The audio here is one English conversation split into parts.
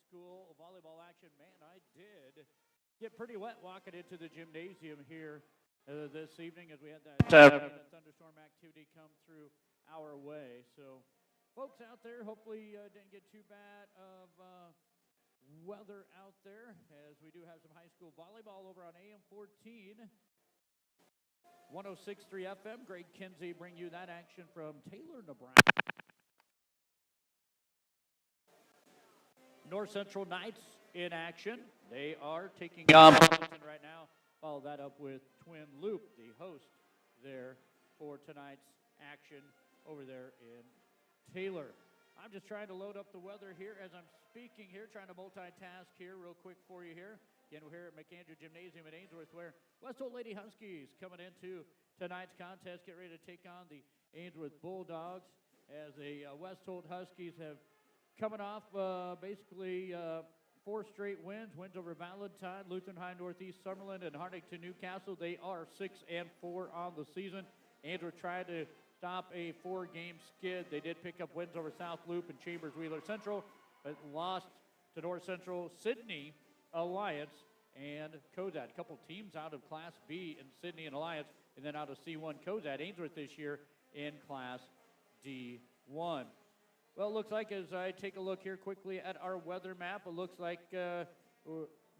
School volleyball action. Man, I did get pretty wet walking into the gymnasium here this evening as we had that thunderstorm activity come through our way. So, folks out there, hopefully didn't get too bad of weather out there, as we do have some high school volleyball over on AM 14. 106.3 FM. Greg Kinsey bring you that action from Taylor, Nebraska. North Central Knights in action. They are taking on Burlington right now. Follow that up with Twin Loop, the host there for tonight's action over there in Taylor. I'm just trying to load up the weather here as I'm speaking here, trying to multitask here real quick for you here. Again, we're here at McAndrew Gymnasium in Ainsworth, where West Holt Lady Huskies coming into tonight's contest, get ready to take on the Ainsworth Bulldogs, as the West Holt Huskies have coming off basically 4 straight wins over Valentine, Lutheran High Northeast, Summerlin, and Hartington Newcastle. They are 6-4 on the season. Andrew tried to stop a 4-game skid. They did pick up wins over South Loop and Chambers Wheeler Central, but lost to North Central, Sydney, Alliance, and Cozad. A couple teams out of Class B in Sydney and Alliance, and then out of C1 Cozad. Ainsworth this year in Class D1. Well, it looks like as I take a look here quickly at our weather map, it looks like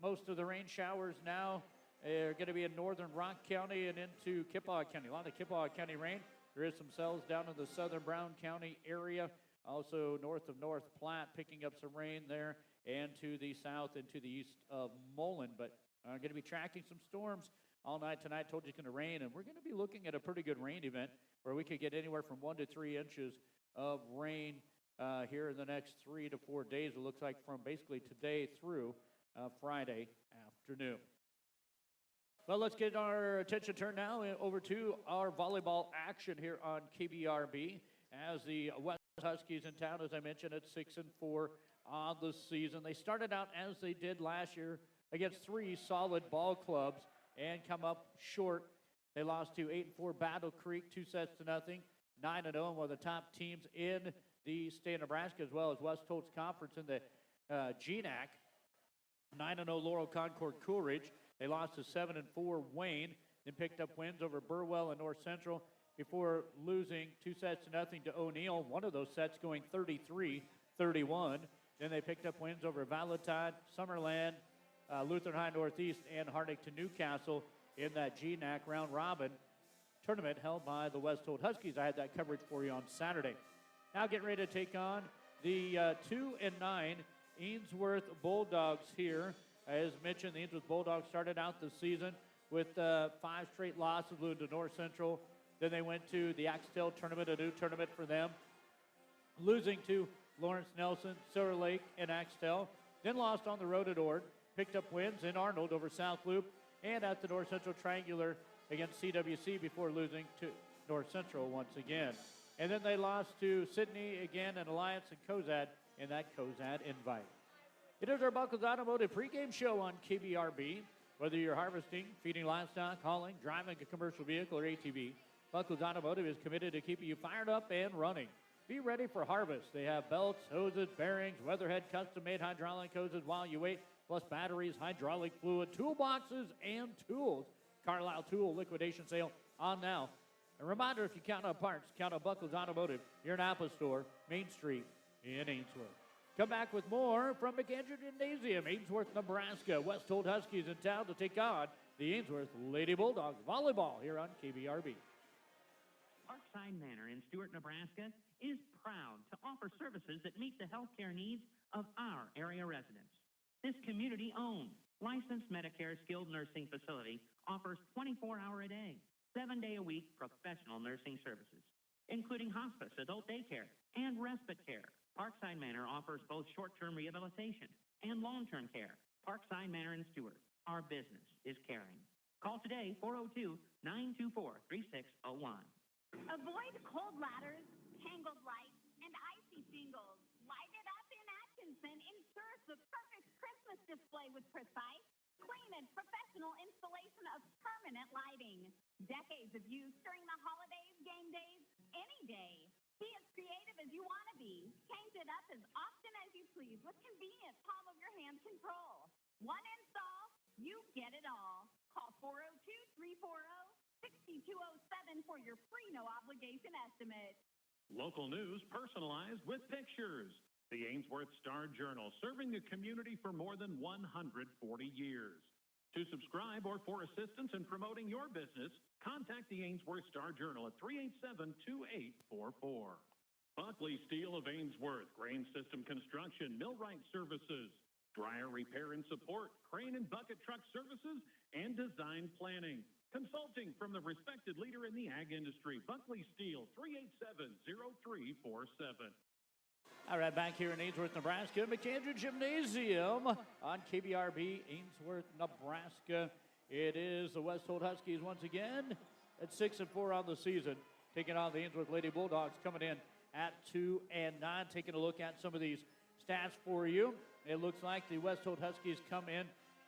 most of the rain showers now are going to be in northern Rock County and into Kippawa County. A lot of Kippawa County rain. There is some cells down in the southern Brown County area. Also north of North Platte, picking up some rain there, and to the south and to the east of Mullen. But I'm going to be tracking some storms all night tonight. Told you it's going to rain, and we're going to be looking at a pretty good rain event where we could get anywhere from 1 to 3 inches of rain here in the next 3 to 4 days. It looks like from basically today through Friday afternoon. Well, let's get our attention turned now over to our volleyball action here on KBRB, as the West Huskies in town, as I mentioned, at 6-4 on the season. They started out as they did last year against 3 solid ball clubs and come up short. They lost to 8-4 Battle Creek, 2-0, 9-0, one of the top teams in the state of Nebraska, as well as West Holt's conference in the GNAC. 9-0 Laurel Concord Coolidge. They lost to 7-4 Wayne, then picked up wins over Burwell and North Central before losing 2-0 to O'Neill. One of those sets going 33-31. Then they picked up wins over Valentine, Summerland, Lutheran High Northeast, and Hartington Newcastle in that GNAC round robin tournament held by the West Holt Huskies. I had that coverage for you on Saturday. Now getting ready to take on the 2-9 Ainsworth Bulldogs here. As mentioned, the Ainsworth Bulldogs started out the season with 5 straight losses, losing to North Central. Then they went to the Axtell tournament, a new tournament for them, losing to Lawrence Nelson, Silver Lake, and Axtell. Then lost on the road at Ord. Picked up wins in Arnold over South Loop and at the North Central Triangular against CWC before losing to North Central once again. And then they lost to Sydney again and Alliance and Cozad in that Cozad invite. It is our Buckles Automotive pregame show on KBRB. Whether you're harvesting, feeding livestock, hauling, driving a commercial vehicle or ATV, Buckles Automotive is committed to keeping you fired up and running. Be ready for harvest. They have belts, hoses, bearings, Weatherhead custom-made hydraulic hoses while you wait, plus batteries, hydraulic fluid, toolboxes, and tools. Carlisle Tool liquidation sale on now. A reminder, if you count on parts, count on Buckles Automotive, your Napa store, Main Street in Ainsworth. Come back with more from McAndrew Gymnasium, Ainsworth, Nebraska. West Holt Huskies in town to take on the Ainsworth Lady Bulldogs volleyball here on KBRB. Parkside Manor in Stewart, Nebraska is proud to offer services that meet the healthcare needs of our area residents. This community-owned, licensed Medicare skilled nursing facility offers 24-hour a day, 7-day-a-week professional nursing services, including hospice, adult daycare, and respite care. Parkside Manor offers both short-term rehabilitation and long-term care. Parkside Manor in Stewart. Our business is caring. Call today, 402-924-3601. Avoid cold ladders, tangled lights, and icy shingles. Light it up in Atkinson ensures the perfect Christmas display with precise, clean, and professional installation of permanent lighting. Decades of use during the holidays, game days, any day. Be as creative as you want to be. Change it up as often as you please with convenient palm-of-your-hand control. One install, you get it all. Call 402-340-6207 for your free no-obligation estimate. Local news personalized with pictures. The Ainsworth Star-Journal, serving the community for more than 140 years. To subscribe or for assistance in promoting your business, contact the Ainsworth Star-Journal at 387-2844. Buckley Steel of Ainsworth, Grain System Construction, Millwright Services, dryer repair and support, crane and bucket truck services, and design planning. Consulting from the respected leader in the ag industry, Buckley Steel, 387-0347. All right, back here in Ainsworth, Nebraska, McAndrew Gymnasium on KBRB, Ainsworth, Nebraska. It is the West Holt Huskies once again at 6-4 on the season, taking on the Ainsworth Lady Bulldogs, coming in at 2-9. Taking a look at some of these stats for you. It looks like the West Holt Huskies come in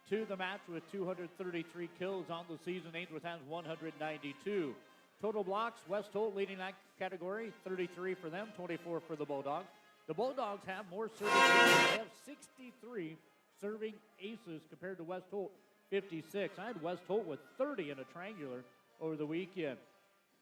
to the match with 233 kills on the season. Ainsworth has 192. Total blocks, West Holt leading that category, 33 for them, 24 for the Bulldogs. The Bulldogs have more serving aces. They have 63 serving aces compared to West Holt, 56. I had West Holt with 30 in a triangular over the weekend.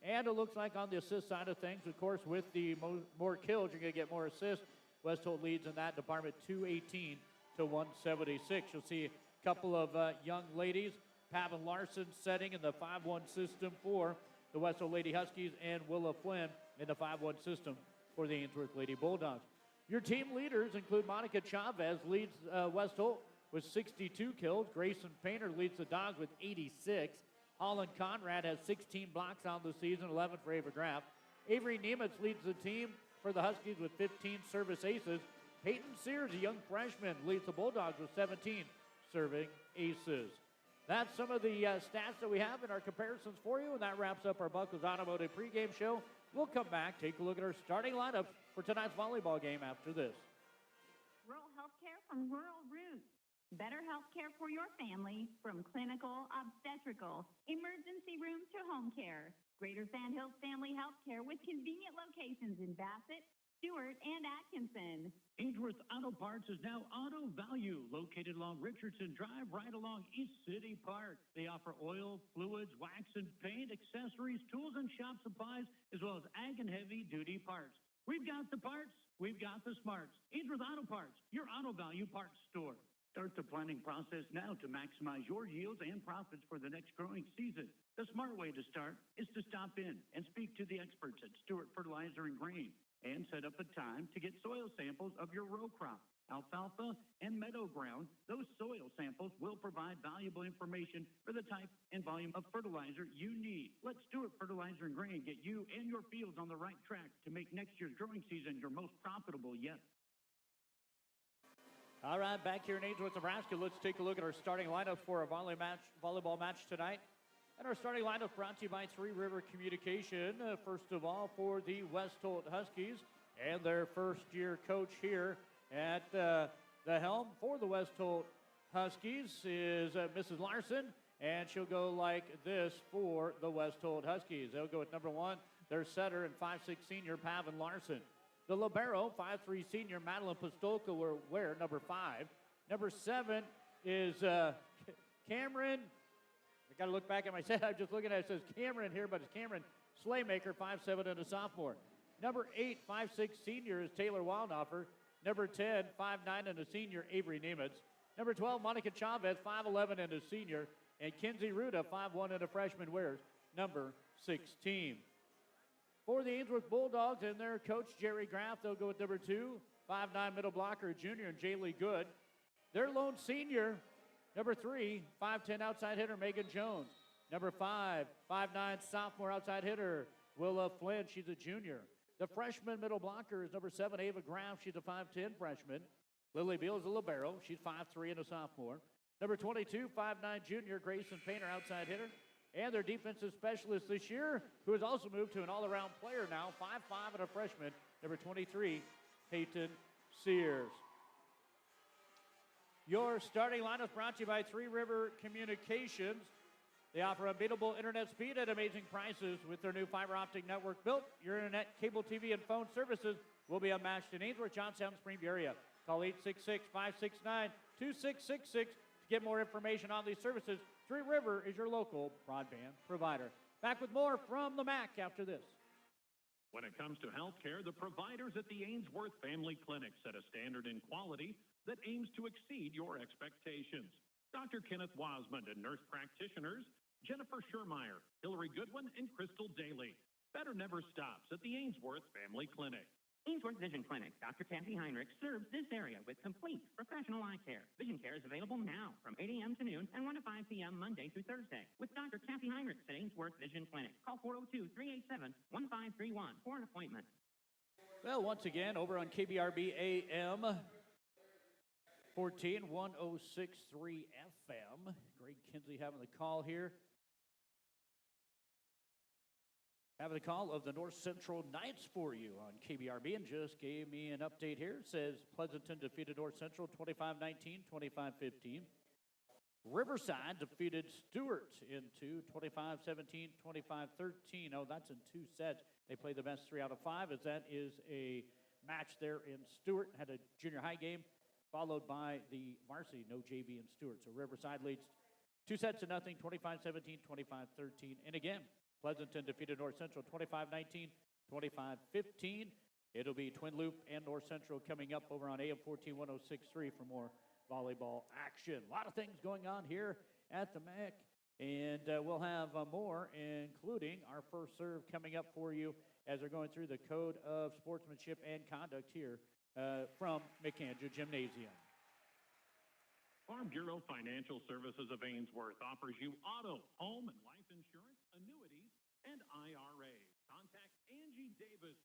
And it looks like on the assist side of things, of course, with the more kills, you're going to get more assists. West Holt leads in that department 218 to 176. You'll see a couple of young ladies, Pavin Larson setting in the 5-1 system for the West Holt Lady Huskies, and Willa Flynn in the 5-1 system for the Ainsworth Lady Bulldogs. Your team leaders include Monica Chavez, leads West Holt with 62 kills. Grayson Painter leads the Dogs with 86. Holland Conrad has 16 blocks on the season, 11 for Ava Draft. Avery Nemitz leads the team for the Huskies with 15 service aces. Peyton Sears, a young freshman, leads the Bulldogs with 17 serving aces. That's some of the stats that we have in our comparisons for you, and that wraps up our Buckles Automotive pregame show. We'll come back, take a look at our starting lineups for tonight's volleyball game after this. Rural health care from Rural Roots. Better health care for your family from clinical, obstetrical, emergency room to home care. Greater Sandhills Family Health Care with convenient locations in Bassett, Stewart, and Atkinson. Ainsworth Auto Parts is now Auto Value, located along Richardson Drive, right along East City Park. They offer oil, fluids, wax and paint, accessories, tools and shop supplies, as well as ag and heavy-duty parts. We've got the parts, we've got the smarts. Ainsworth Auto Parts, your auto value parts store. Start the planning process now to maximize your yields and profits for the next growing season. The smart way to start is to stop in and speak to the experts at Stewart Fertilizer and Grain and set up a time to get soil samples of your row crop, alfalfa, and meadow ground. Those soil samples will provide valuable information for the type and volume of fertilizer you need. Let Stewart Fertilizer and Grain get you and your fields on the right track to make next year's growing season your most profitable yet. All right, back here in Ainsworth, Nebraska, let's take a look at our starting lineup for a volleyball match tonight. And our starting lineup brought to you by Three River Communication. First of all, for the West Holt Huskies and their first-year coach here at the helm for the West Holt Huskies is Mrs. Larson, and she'll go like this for the West Holt Huskies. They'll go with number 1, their setter and 5'6" senior Pavin Larson. The libero, 5'3" senior Madeline Pistolka will wear number 5. Number 7 is Cameron. I got to look back at my set. I'm just looking at it. It says Cameron here, but it's Cameron Slaymaker, 5'7" and a sophomore. Number 8, 5'6" senior is Taylor Wildoffer. Number 10, 5'9" and a senior, Avery Nemitz. Number 12, Monica Chavez, 5'11" and a senior. And Kinsey Ruda, 5'1" and a freshman, wears number 16. For the Ainsworth Bulldogs and their coach, Jerry Graff, they'll go with number 2, 5'9" middle blocker, junior, and Jaylee Good. Their lone senior, number 3, 5'10" outside hitter, Megan Jones. Number 5, 5'9" sophomore outside hitter, Willa Flynn. She's a junior. The freshman middle blocker is number 7, Ava Graff. She's a 5'10" freshman. Lily Beal is a libero. She's 5'3" and a sophomore. Number 22, 5'9" junior, Grayson Painter, outside hitter. And their defensive specialist this year, who has also moved to an all-around player now, 5'5" and a freshman, number 23, Peyton Sears. Your starting lineup brought to you by Three River Communications. They offer unbeatable internet speed at amazing prices with their new fiber optic network built. Your internet, cable TV, and phone services will be unmatched in Ainsworth, Johnstown, Springview area. Call 866-569-2666 to get more information on these services. Three River is your local broadband provider. Back with more from the MAC after this. When it comes to healthcare, the providers at the Ainsworth Family Clinic set a standard in quality that aims to exceed your expectations. Dr. Kenneth Wasmond and nurse practitioners Jennifer Schermeyer, Hillary Goodwin, and Crystal Daly. Better never stops at the Ainsworth Family Clinic. Ainsworth Vision Clinic, Dr. Kathy Heinrich serves this area with complete professional eye care. Vision care is available now from 8 a.m. to noon and 1 to 5 p.m. Monday through Thursday with Dr. Kathy Heinrich at Ainsworth Vision Clinic. Call 402-387-1531 for an appointment. Well, once again, over on KBRB AM 14, 1063 FM. Greg Kinsey having the call here. Having the call of the North Central Knights for you on KBRB, and just gave me an update here. It says Pleasanton defeated North Central 25-19, 25-15. Riverside defeated Stewart into 25-17, 25-13. Oh, that's in 2 sets. They played the best 3 out of 5, as that is a match there in Stewart. Had a junior high game, followed by the varsity, no JV in Stewart. So Riverside leads 2 sets to nothing, 25-17, 25-13. And again, Pleasanton defeated North Central 25-19, 25-15. It'll be Twin Loop and North Central coming up over on AM 14 1063 for more volleyball action. A lot of things going on here at the MAC, and we'll have more, including our first serve coming up for you as they're going through the Code of Sportsmanship and Conduct here from McAndrew Gymnasium. Farm Bureau Financial Services of Ainsworth offers you auto, home, and life insurance, annuities, and IRAs. Contact Angie Davis.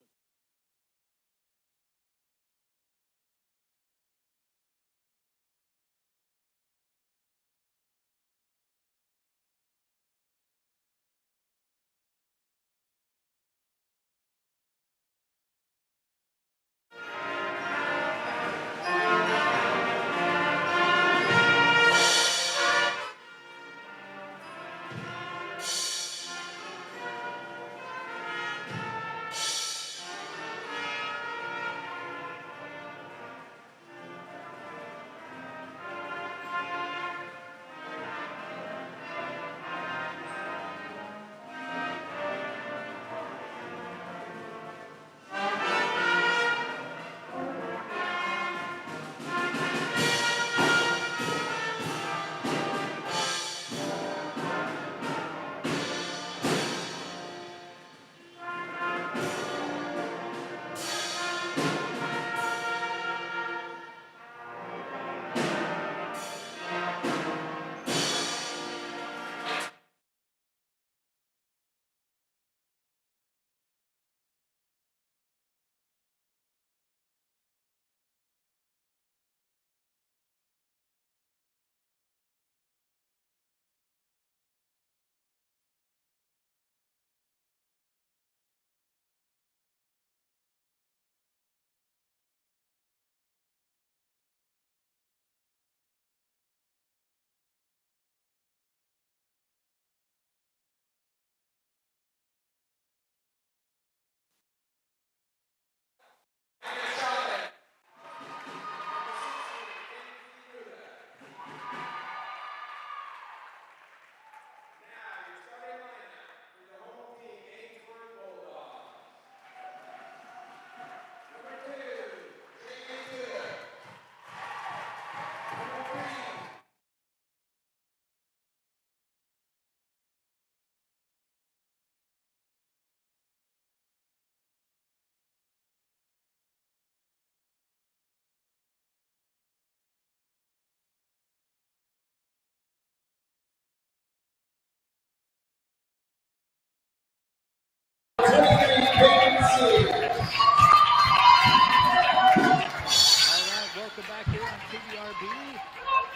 KBRB,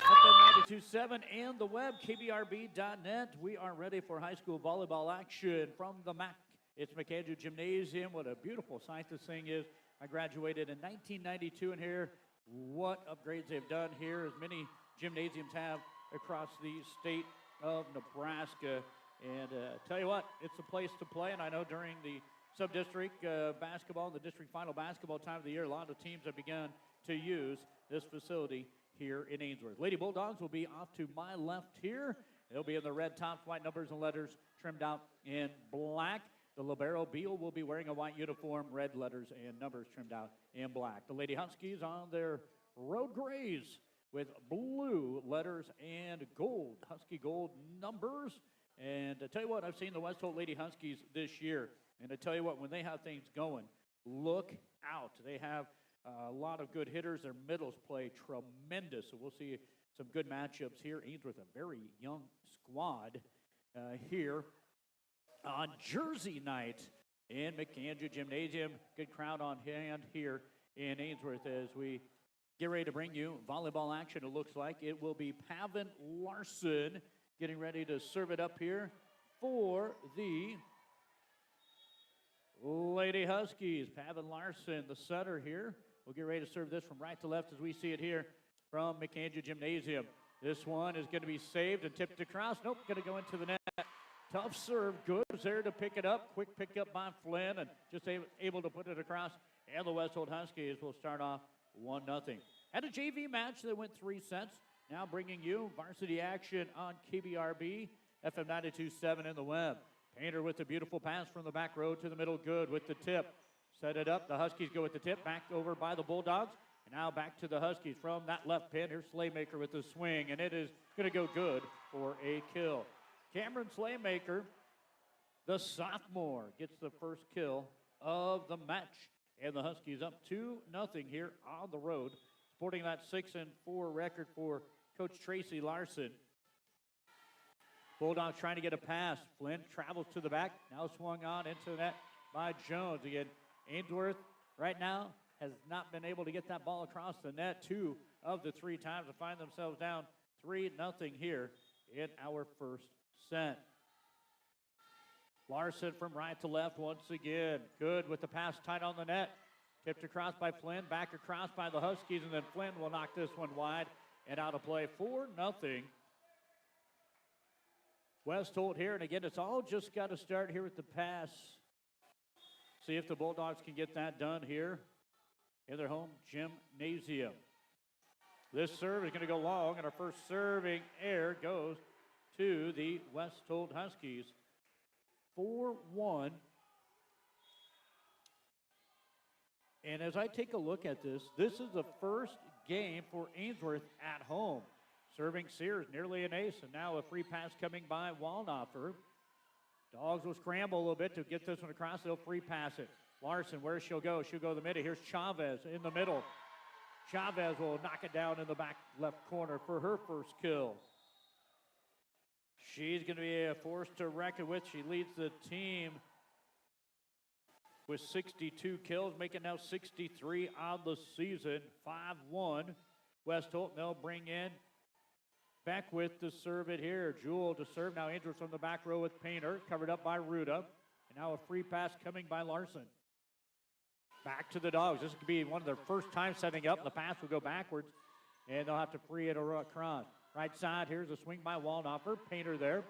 FM 92.7, and the web, kbrb.net. We are ready for high school volleyball action from the MAC. It's McAndrew Gymnasium. What a beautiful sight this thing is. I graduated in 1992, and here, what upgrades they've done here, as many gymnasiums have across the state of Nebraska. And tell you what, it's a place to play, and I know during the sub-district basketball, the district final basketball time of the year, a lot of teams have begun to use this facility here in Ainsworth. Lady Bulldogs will be off to my left here. They'll be in the red tops, white numbers and letters trimmed out in black. The libero Beal will be wearing a white uniform, red letters and numbers trimmed out in black. The Lady Huskies on their road grays with blue letters and gold, Husky gold numbers. And I tell you what, I've seen the West Holt Lady Huskies this year. And I tell you what, when they have things going, look out. They have a lot of good hitters. Their middles play tremendous. So we'll see some good matchups here. Ainsworth, a very young squad here on Jersey night in McAndrew Gymnasium. Good crowd on hand here in Ainsworth as we get ready to bring you volleyball action. It looks like it will be Pavin Larson getting ready to serve it up here for the Lady Huskies. Pavin Larson, the setter here, will get ready to serve this from right to left as we see it here from McAndrew Gymnasium. This one is going to be saved and tipped across. Nope, going to go into the net. Tough serve, good. Was there to pick it up. Quick pickup by Flynn and just able to put it across. And the West Holt Huskies will start off 1-0. Had a JV match that went 3 sets. Now bringing you varsity action on KBRB, FM 92.7 in the web. Painter with a beautiful pass from the back row to the middle, good with the tip. Set it up, the Huskies go with the tip, back over by the Bulldogs. And now back to the Huskies from that left pin. Here's Slaymaker with the swing, and it is going to go good for a kill. Cameron Slaymaker, the sophomore, gets the first kill of the match. And the Huskies up 2-0 here on the road, sporting that 6-4 record for Coach Tracy Larson. Bulldogs trying to get a pass. Flynn travels to the back, now swung on into the net by Jones. Again, Ainsworth right now has not been able to get that ball across the net 2 of the 3 times to find themselves down 3-0 here in our first set. Larson from right to left once again. Good with the pass tight on the net. Tipped across by Flynn, back across by the Huskies, and then Flynn will knock this one wide and out of play. 4-0. West Holt here, and again, it's all just got to start here with the pass. See if the Bulldogs can get that done here in their home gymnasium. This serve is going to go long, and our first serving error goes to the West Holt Huskies. 4-1. And as I take a look at this, this is the first game for Ainsworth at home. Serving Sears, nearly an ace, and now a free pass coming by Walnoffer. Dogs will scramble a little bit to get this one across. They'll free pass it. Larson, where she'll go? She'll go to the middle. Here's Chavez in the middle. Chavez will knock it down in the back left corner for her first kill. She's going to be a force to reckon with. She leads the team with 62 kills, making now 63 on the season. 5-1. West Holt, they'll bring in Beckwith to serve it here. Jewel to serve. Now Ainsworth from the back row with Painter, covered up by Ruda. And now a free pass coming by Larson. Back to the Dogs. This could be one of their first time setting up. The pass will go backwards, and they'll have to free it across. Right side, here's a swing by Walnoffer. Painter there.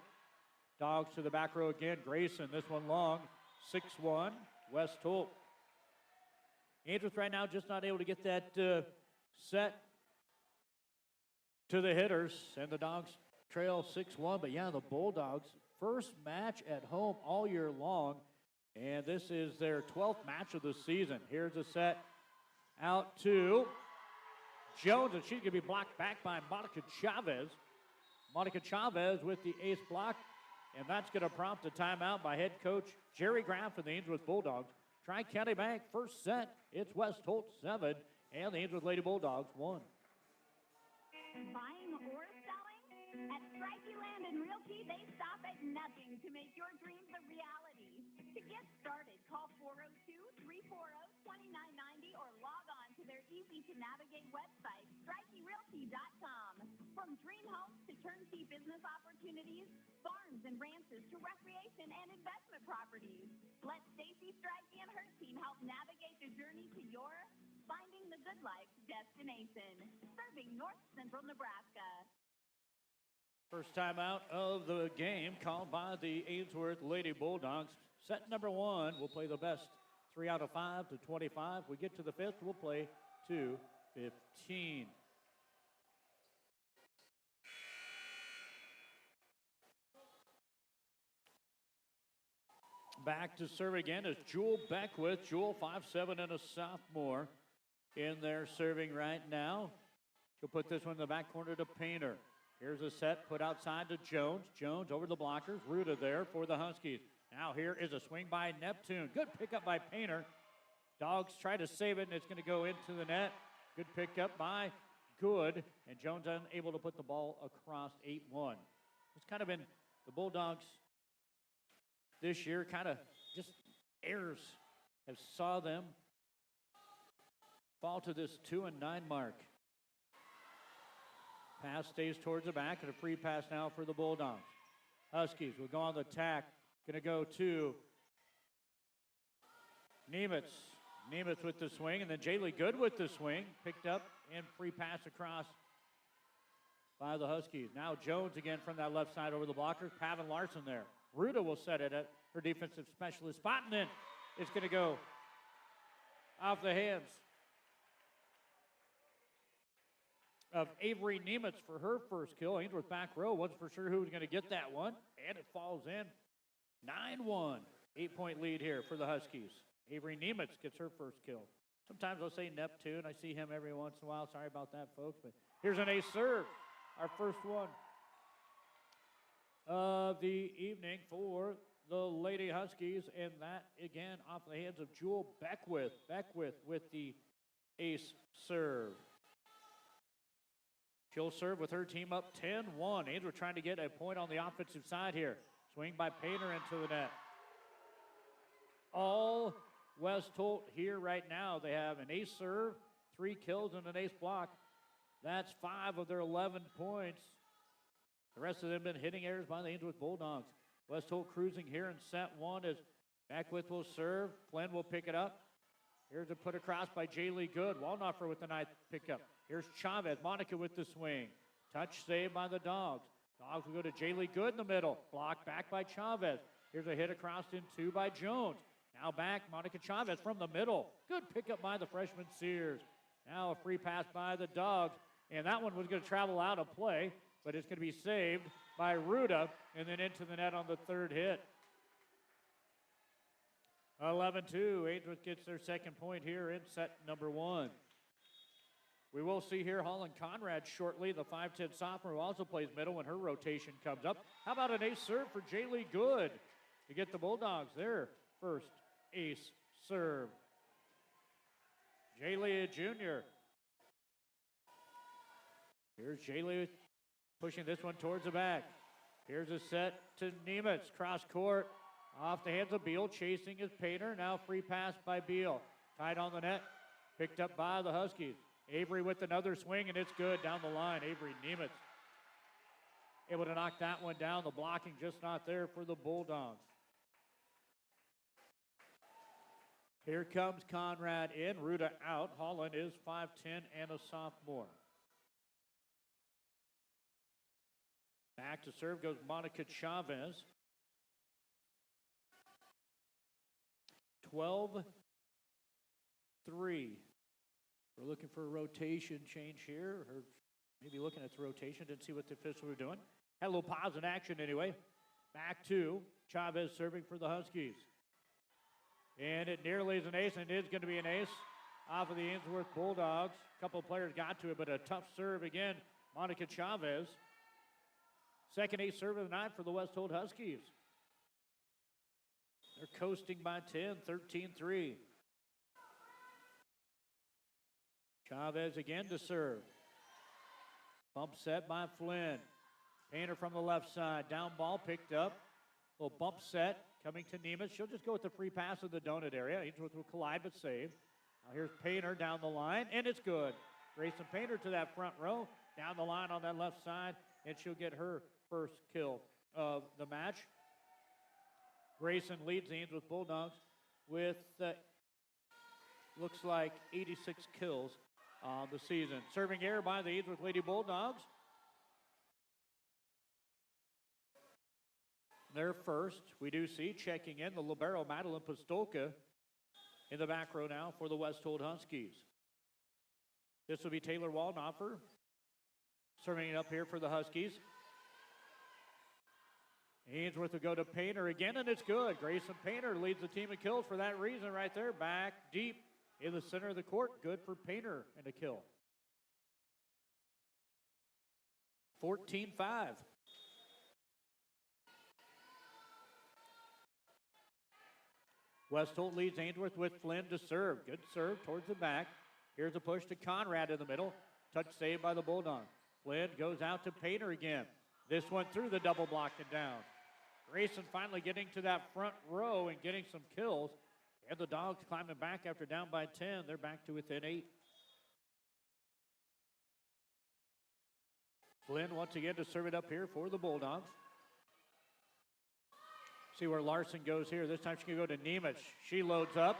Dogs to the back row again. Grayson, this one long. 6-1, West Holt. Ainsworth right now just not able to get that set to the hitters, and the Dogs trail 6-1. But yeah, the Bulldogs, first match at home all year long, and this is their 12th match of the season. Here's a set out to Jones, and she's going to be blocked back by Monica Chavez. Monica Chavez with the ace block, and that's going to prompt a timeout by head coach Jerry Graff for the Ainsworth Bulldogs. Tri-County Bank, first set, it's West Holt 7, and the Ainsworth Lady Bulldogs 1. Buying or selling? At Stripey Land and Realty, they stop at nothing to make your dreams a reality. To get started, call 402-340-6600 $29.90 or log on to their easy-to-navigate website, strikeyrealty.com. From dream homes to turnkey business opportunities, farms and ranches to recreation and investment properties. Let Stacy, Strikey, and her team help navigate the journey to your Finding the Good Life destination. Serving North Central Nebraska. First time out of the game called by the Ainsworth Lady Bulldogs. Set number 1, we'll play the best 3 out of 5 to 25. We get to the 5th, we'll play to 15. Back to serve again is Jewel Beckwith. Jewel, 5'7" and a sophomore in there serving right now. She'll put this one in the back corner to Painter. Here's a set put outside to Jones. Jones over the blockers. Ruta there for the Huskies. Now here is a swing by Neptune. Good pickup by Painter. Dogs try to save it, and it's going to go into the net. Good pickup by Good. And Jones unable to put the ball across 8-1. It's kind of been the Bulldogs this year, kind of just errors have saw them fall to this 2-9 mark. Pass stays towards the back, and a free pass now for the Bulldogs. Huskies will go on the attack. Going to go to Nemitz. Nemitz with the swing, and then Jaylee Good with the swing. Picked up and free pass across by the Huskies. Now Jones again from that left side over the blocker. Pavin Larson there. Ruta will set it at her defensive specialist spot, and then it's going to go off the hands of Avery Nemitz for her first kill. Ainsworth back row wasn't for sure who was going to get that one, and it falls in. 9-1, 8-point lead here for the Huskies. Avery Nemitz gets her first kill. Sometimes I'll say Neptune. I see him every once in a while. Sorry about that, folks. But here's an ace serve, our first one of the evening for the Lady Huskies, and that again off the hands of Jewel Beckwith. Beckwith with the ace serve. She'll serve with her team up 10-1. Ainsworth trying to get a point on the offensive side here. Swing by Painter into the net. All West Holt here right now. They have an ace serve, 3 kills, and an ace block. That's 5 of their 11 points. The rest of them been hitting errors by the Ainsworth Bulldogs. West Holt cruising here in set 1 as Beckwith will serve. Flynn will pick it up. Here's a put across by Jaylee Good. Waldnoffer with the ninth pickup. Here's Chavez. Monica with the swing. Touch saved by the Dogs. Dogs will go to Jaylee Good in the middle. Blocked back by Chavez. Here's a hit across in 2 by Jones. Now back, Monica Chavez from the middle. Good pickup by the freshman Sears. Now a free pass by the Dogs. And that one was going to travel out of play, but it's going to be saved by Ruta and then into the net on the third hit. 11-2. Ainsworth gets their second point here in set number 1. We will see here Holland Conrad shortly, the 5'10 sophomore who also plays middle when her rotation comes up. How about an ace serve for Jaylee Good to get the Bulldogs their first ace serve. Jaylee, a junior. Here's Jaylee pushing this one towards the back. Here's a set to Nemitz, cross court, off the hands of Beal, chasing his Painter. Now free pass by Beal. Tied on the net, picked up by the Huskies. Avery with another swing, and it's good down the line. Avery Nemitz able to knock that one down. The blocking just not there for the Bulldogs. Here comes Conrad in, Ruta out. Holland is 5'10 and a sophomore. Back to serve goes Monica Chavez. 12-3. We're looking for a rotation change here, or maybe looking at the rotation. Didn't see what the officials were doing. Had a little pause in action anyway. Back to Chavez serving for the Huskies. And it nearly is an ace, and it is going to be an ace off of the Ainsworth Bulldogs. A couple of players got to it, but a tough serve again. Monica Chavez. Second ace serve of the night for the West Holt Huskies. They're coasting by 10, 13-3. Chavez again to serve. Bump set by Flynn. Painter from the left side. Down ball picked up. Little bump set coming to Nemitz. She'll just go with the free pass of the donut area. Ainsworth will collide but save. Now here's Painter down the line, and it's good. Grayson Painter to that front row, down the line on that left side, and she'll get her first kill of the match. Grayson leads the Ainsworth Bulldogs with, looks like 86 kills on the season. Serving error by the Ainsworth Lady Bulldogs. They're first. We do see checking in the libero Madeline Pistolka in the back row now for the West Holt Huskies. This will be Taylor Waldhofer serving it up here for the Huskies. Ainsworth will go to Painter again, and it's good. Grayson Painter leads the team in kills for that reason right there. Back deep in the center of the court. Good for Painter and a kill. 14-5. West Holt leads Ainsworth with Flynn to serve. Good serve towards the back. Here's a push to Conrad in the middle. Touch saved by the Bulldog. Flynn goes out to Painter again. This one through the double block and down. Grayson finally getting to that front row and getting some kills. And the Dogs climbing back after down by 10. They're back to within 8. Flynn once again to serve it up here for the Bulldogs. See where Larson goes here. This time she can go to Nemeth. She loads up.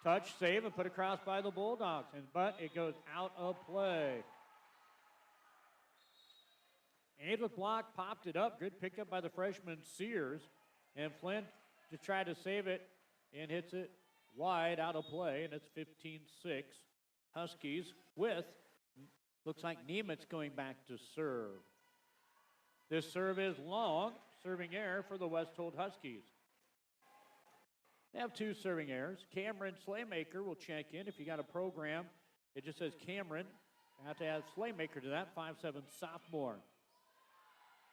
Touch, save, and put across by the Bulldogs. But it goes out of play. Ainsworth block popped it up. Good pickup by the freshman Sears. And Flynn to try to save it and hits it wide out of play. And it's 15-6. Huskies with, looks like Nemeth going back to serve. This serve is long. Serving error for the West Holt Huskies. They have 2 serving errors. Cameron Slaymaker will check in. If you got a program, it just says Cameron. You have to add Slaymaker to that, 5'7" sophomore.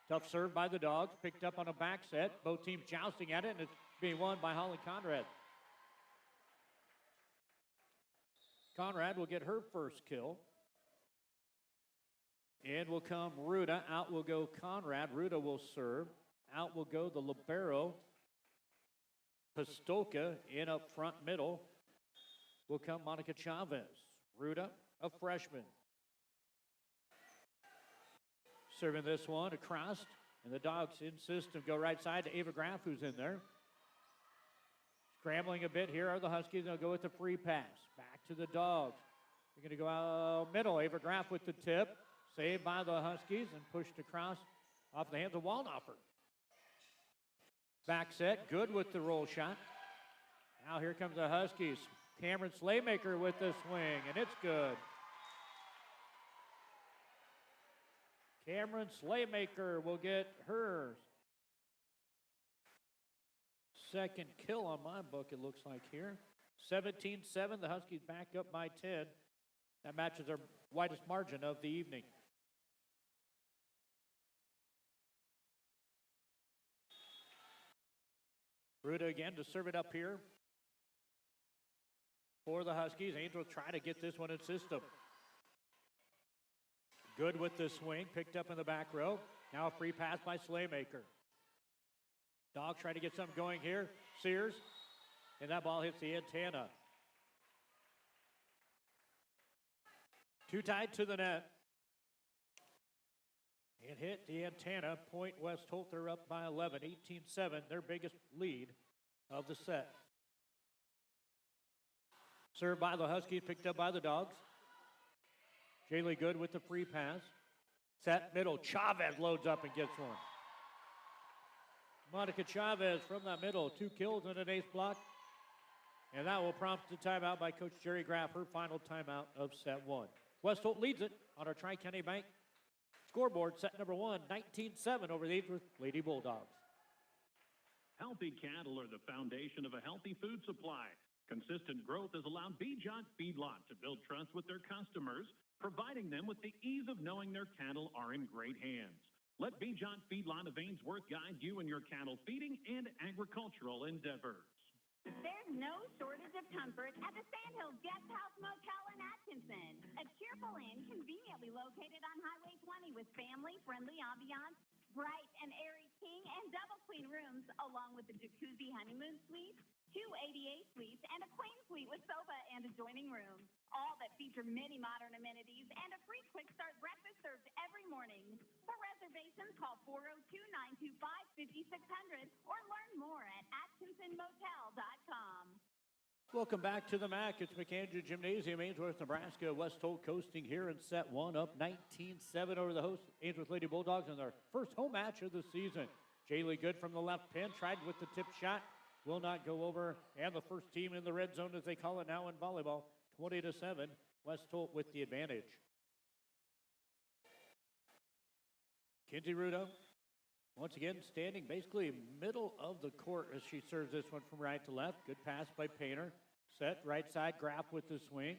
Tough serve by the Dogs, picked up on a back set. Both teams jousting at it, and it's being won by Holly Conrad. Conrad will get her first kill. In will come Ruda. Out will go Conrad. Ruda will serve. Out will go the libero. Pistolka in up front middle will come Monica Chavez. Ruda, a freshman. Serving this one across, and the Dogs insist to go right side to Ava Graff, who's in there. Scrambling a bit here are the Huskies. They'll go with the free pass. Back to the Dogs. They're going to go out middle. Ava Graff with the tip. Saved by the Huskies and pushed across off the hands of Waldhofer. Back set, good with the roll shot. Now here comes the Huskies. Cameron Slaymaker with the swing, and it's good. Cameron Slaymaker will get her second kill on my book, it looks like here. 17-7, the Huskies back up by 10. That matches our widest margin of the evening. Ruda again to serve it up here for the Huskies. Ainsworth try to get this one in system. Good with the swing, picked up in the back row. Now a free pass by Slaymaker. Dogs trying to get something going here. Sears, and that ball hits the antenna. Too tight to the net. It hit the antenna. Point West Holt, they're up by 11, 18-7, their biggest lead of the set. Served by the Huskies, picked up by the Dogs. Jaylee Good with the free pass. Set middle, Chavez loads up and gets one. Monica Chavez from that middle, 2 kills and an ace block. And that will prompt the timeout by Coach Jerry Graff, her final timeout of set 1. West Holt leads it on our Tri-County Bank scoreboard, set number 1, 19-7 over the Ainsworth Lady Bulldogs. Healthy cattle are the foundation of a healthy food supply. Consistent growth has allowed Bijan Feedlot to build trust with their customers, providing them with the ease of knowing their cattle are in great hands. Let Bijan Feedlot of Ainsworth guide you in your cattle feeding and agricultural endeavors. There's no shortage of comfort at the Sandhills Guest House Motel in Atkinson. A cheerful inn conveniently located on Highway 20 with family-friendly ambiance, bright and airy king, and double queen rooms, along with the jacuzzi honeymoon suite, 288 suites, and a queen suite with sofa and adjoining rooms. All that feature many modern amenities and a free quick start breakfast served every morning. For reservations, call 402-925-5600 or learn more at AtkinsonMotel.com. Welcome back to the MAC. It's McAndrew Gymnasium, Ainsworth, Nebraska. West Holt coasting here in set one, up 19-7 over the host, Ainsworth Lady Bulldogs, in their first home match of the season. Jaylee Good from the left pin, tried with the tip shot, will not go over, and the first team in the red zone, as they call it now in volleyball, 20-7. West Holt with the advantage. Kinsey Rudo, once again, standing basically middle of the court as she serves this one from right to left. Good pass by Painter. Set, right side, Graff with the swing.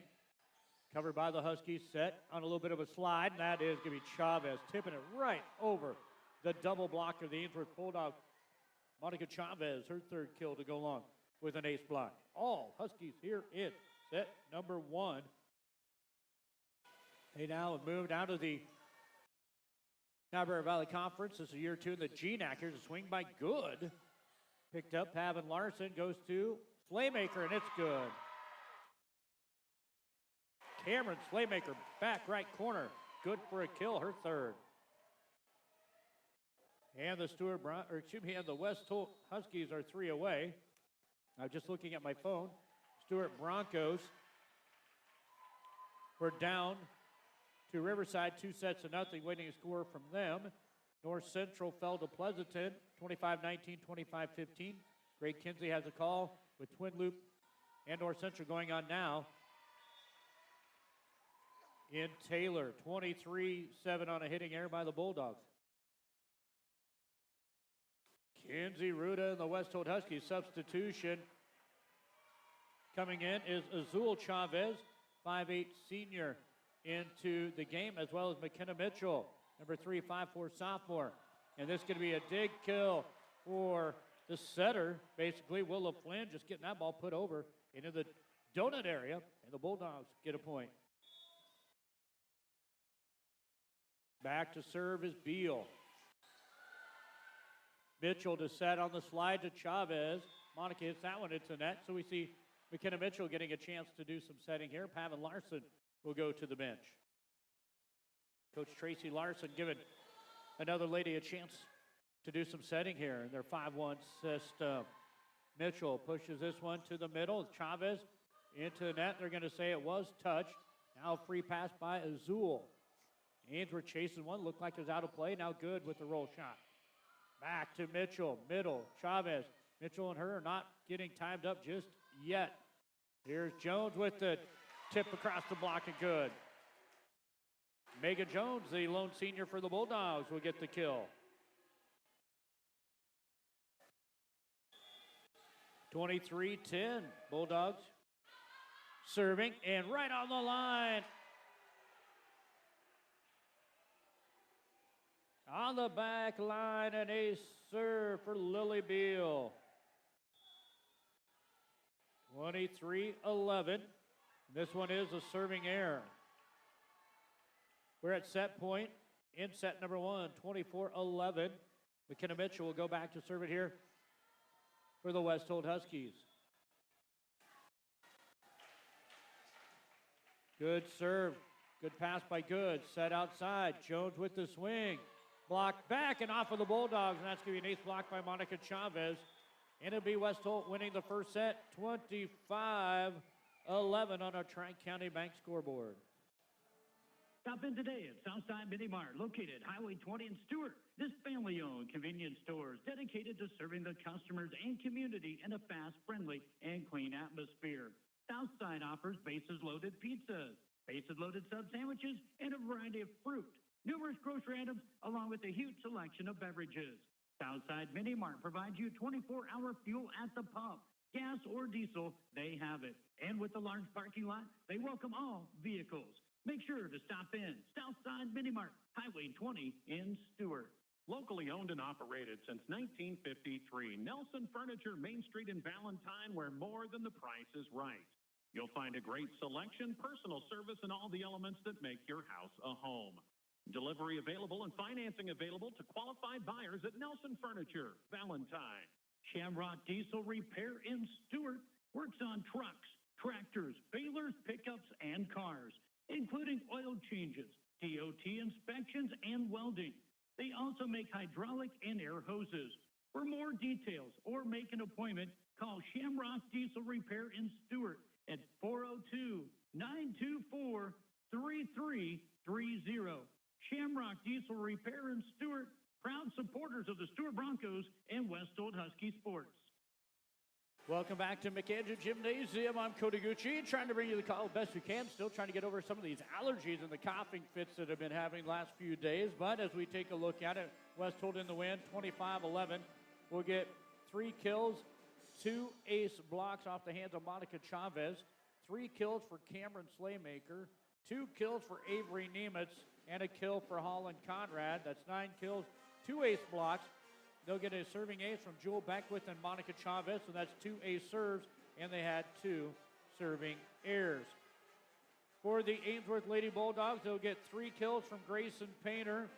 Covered by the Huskies, set on a little bit of a slide, and that is going to be Chavez, tipping it right over the double block of the Ainsworth Bulldog. Monica Chavez, her third kill to go along with an ace block. All Huskies here in set number one. They now have moved out of the Niobrara Valley Conference. This is year two in the GNAC. Here's a swing by Good. Picked up, Pavin Larson goes to Slaymaker, and it's good. Cameron Slaymaker, back right corner. Good for a kill, her third. And the the West Holt Huskies are 3 away. I'm just looking at my phone. Stuart Broncos were down to Riverside 2-0, waiting a score from them. North Central fell to Pleasanton 25-19, 25-15. Greg Kinsey has a call with Twin Loop and North Central going on now. In Taylor, 23-7 on a hitting error by the Bulldogs. Kinsey Ruda and the West Holt Huskies. Substitution coming in is Azul Chavez, 5'8" senior, into the game, as well as McKenna Mitchell, number 3, 5'4" sophomore. And this is going to be a dig kill for the setter, basically. Willa Flynn just getting that ball put over into the donut area, and the Bulldogs get a point. Back to serve is Beal. Mitchell to set on the slide to Chavez. Monica hits that one into net, so we see McKenna Mitchell getting a chance to do some setting here. Pavin Larson will go to the bench. Coach Tracy Larson giving another lady a chance to do some setting here in their 5-1 system. Mitchell pushes this one to the middle. Chavez into the net. They're going to say it was touched. Now a free pass by Azul. Ainsworth chasing one. Looked like it was out of play. Now Good with the roll shot. Back to Mitchell. Middle. Chavez. Mitchell and her are not getting timed up just yet. Here's Jones with the tip across the block and Good. Megan Jones, the lone senior for the Bulldogs, will get the kill. 23-10, Bulldogs serving, and right on the line. On the back line, an ace serve for Lily Beal. 23-11. This one is a serving error. We're at set point in set number one, 24-11. McKenna Mitchell will go back to serve it here for the West Holt Huskies. Good serve. Good pass by Good. Set outside. Jones with the swing. Blocked back and off of the Bulldogs, and that's going to be an ace block by Monica Chavez. And it'll be West Holt winning the first set, 25-11 on our Tri-County Bank scoreboard. Stop in today at Southside Mini Mart, located Highway 20 in Stewart. This family-owned convenience store is dedicated to serving the customers and community in a fast, friendly, and clean atmosphere. Southside offers bases-loaded pizzas, bases-loaded sub sandwiches, and a variety of fruit. Numerous grocery items, along with a huge selection of beverages. Southside Mini Mart provides you 24-hour fuel at the pump. Gas or diesel, they have it. And with the large parking lot, they welcome all vehicles. Make sure to stop in Southside Mini Mart, Highway 20 in Stewart. Locally owned and operated since 1953, Nelson Furniture, Main Street in Valentine, where more than the price is right. You'll find a great selection, personal service, and all the elements that make your house a home. Delivery available and financing available to qualified buyers at Nelson Furniture, Valentine. Shamrock Diesel Repair in Stewart works on trucks, tractors, balers, pickups, and cars, including oil changes, DOT inspections, and welding. They also make hydraulic and air hoses. For more details or make an appointment, call Shamrock Diesel Repair in Stewart at 402-924-3330. Shamrock Diesel Repair in Stewart, proud supporters of the Stewart Broncos and West Holt Husky sports. Welcome back to McAndrew Gymnasium. I'm Cody Gucci, trying to bring you the call best we can. Still trying to get over some of these allergies and the coughing fits that have been having the last few days. But as we take a look at it, West Holt in the win, 25-11. We'll get 3 kills, 2 ace blocks off the hands of Monica Chavez, 3 kills for Cameron Slaymaker, 2 kills for Avery Nemitz, and a kill for Holland Conrad. That's 9 kills, 2 ace blocks. They'll get a serving ace from Jewel Beckwith and Monica Chavez, so that's 2 ace serves, and they had 2 serving errors. For the Ainsworth Lady Bulldogs, they'll get 3 kills from Grayson Painter,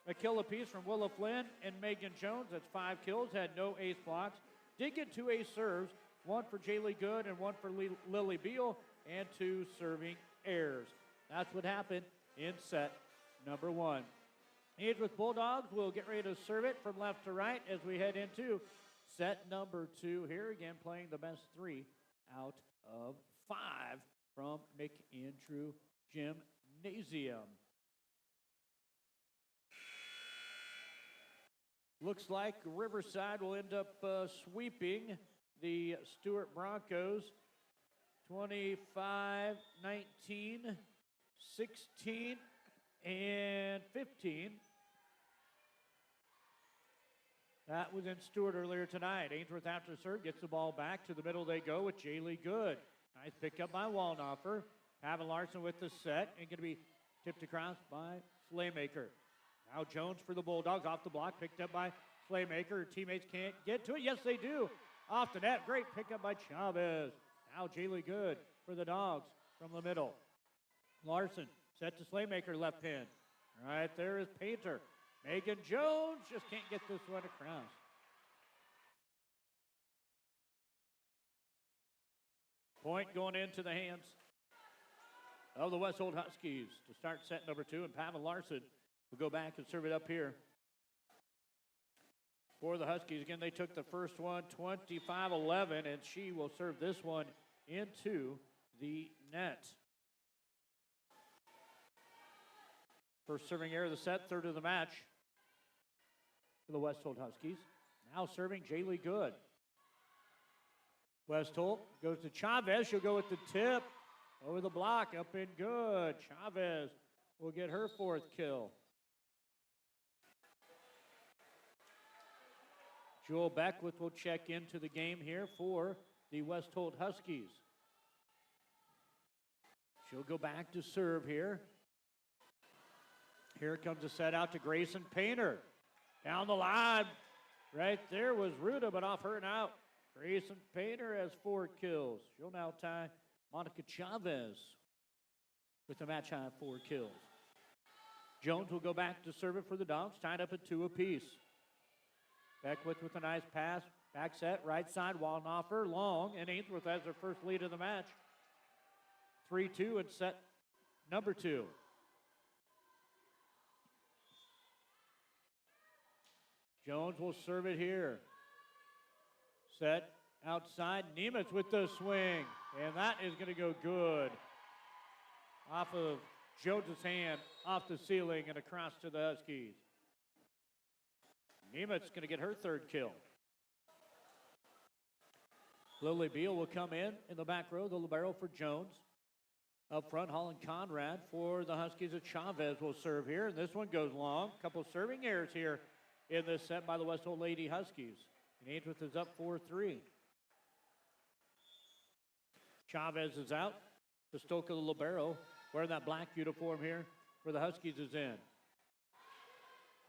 a kill apiece from Willa Flynn and Megan Jones. That's 5 kills, had no ace blocks. Did get 2 ace serves, 1 for Jaylee Good and 1 for Lily Beal, and 2 serving errors. That's what happened in set number 1. Ainsworth Bulldogs will get ready to serve it from left to right as we head into set number 2. Here again, playing the best 3 out of 5 from McAndrew Gymnasium. Looks like Riverside will end up sweeping the Stewart Broncos 25, 19, 16, and 15. That was in Stewart earlier tonight. Ainsworth after serve gets the ball back. To the middle they go with Jaylee Good. Nice pickup by Walnoffer. Pavan Larson with the set and going to be tipped across by Slaymaker. Now Jones for the Bulldogs off the block, picked up by Slaymaker. Her teammates can't get to it. Yes, they do. Off the net. Great pickup by Chavez. Now Jaylee Good for the Dogs from the middle. Larson set to Slaymaker, left pin. Right there is Painter. Megan Jones just can't get this one across. Point going into the hands of the West Holt Huskies to start set number 2. And Pavan Larson will go back and serve it up here for the Huskies. Again, they took the first one 25-11, and she will serve this one into the net. First serving error of the set, third of the match for the West Holt Huskies. Now serving Jaylee Good. West Holt goes to Chavez. She'll go with the tip over the block, up and good. Chavez will get her 4th kill. Jewel Beckwith will check into the game here for the West Holt Huskies. She'll go back to serve here. Here comes a set out to Grayson Painter. Down the line. Right there was Ruda, but off her and out. Grayson Painter has 4 kills. She'll now tie Monica Chavez with a match high 4 kills. Jones will go back to serve it for the Dogs, tied up at 2 apiece. Beckwith with a nice pass. Back set, right side, Walnoffer, long, and Ainsworth has their first lead of the match. 3-2 in set number 2. Jones will serve it here. Set outside, Nemitz with the swing, and that is going to go good. Off of Jones's hand, off the ceiling, and across to the Huskies. Nemitz going to get her 3rd kill. Lily Beal will come in the back row, the libero for Jones. Up front, Holland Conrad for the Huskies. Chavez will serve here, and this one goes long. Couple serving errors here in this set by the West Holt Lady Huskies. And Ainsworth is up 4-3. Chavez is out. Pistolka, the libero, wearing that black uniform here where the Huskies is in.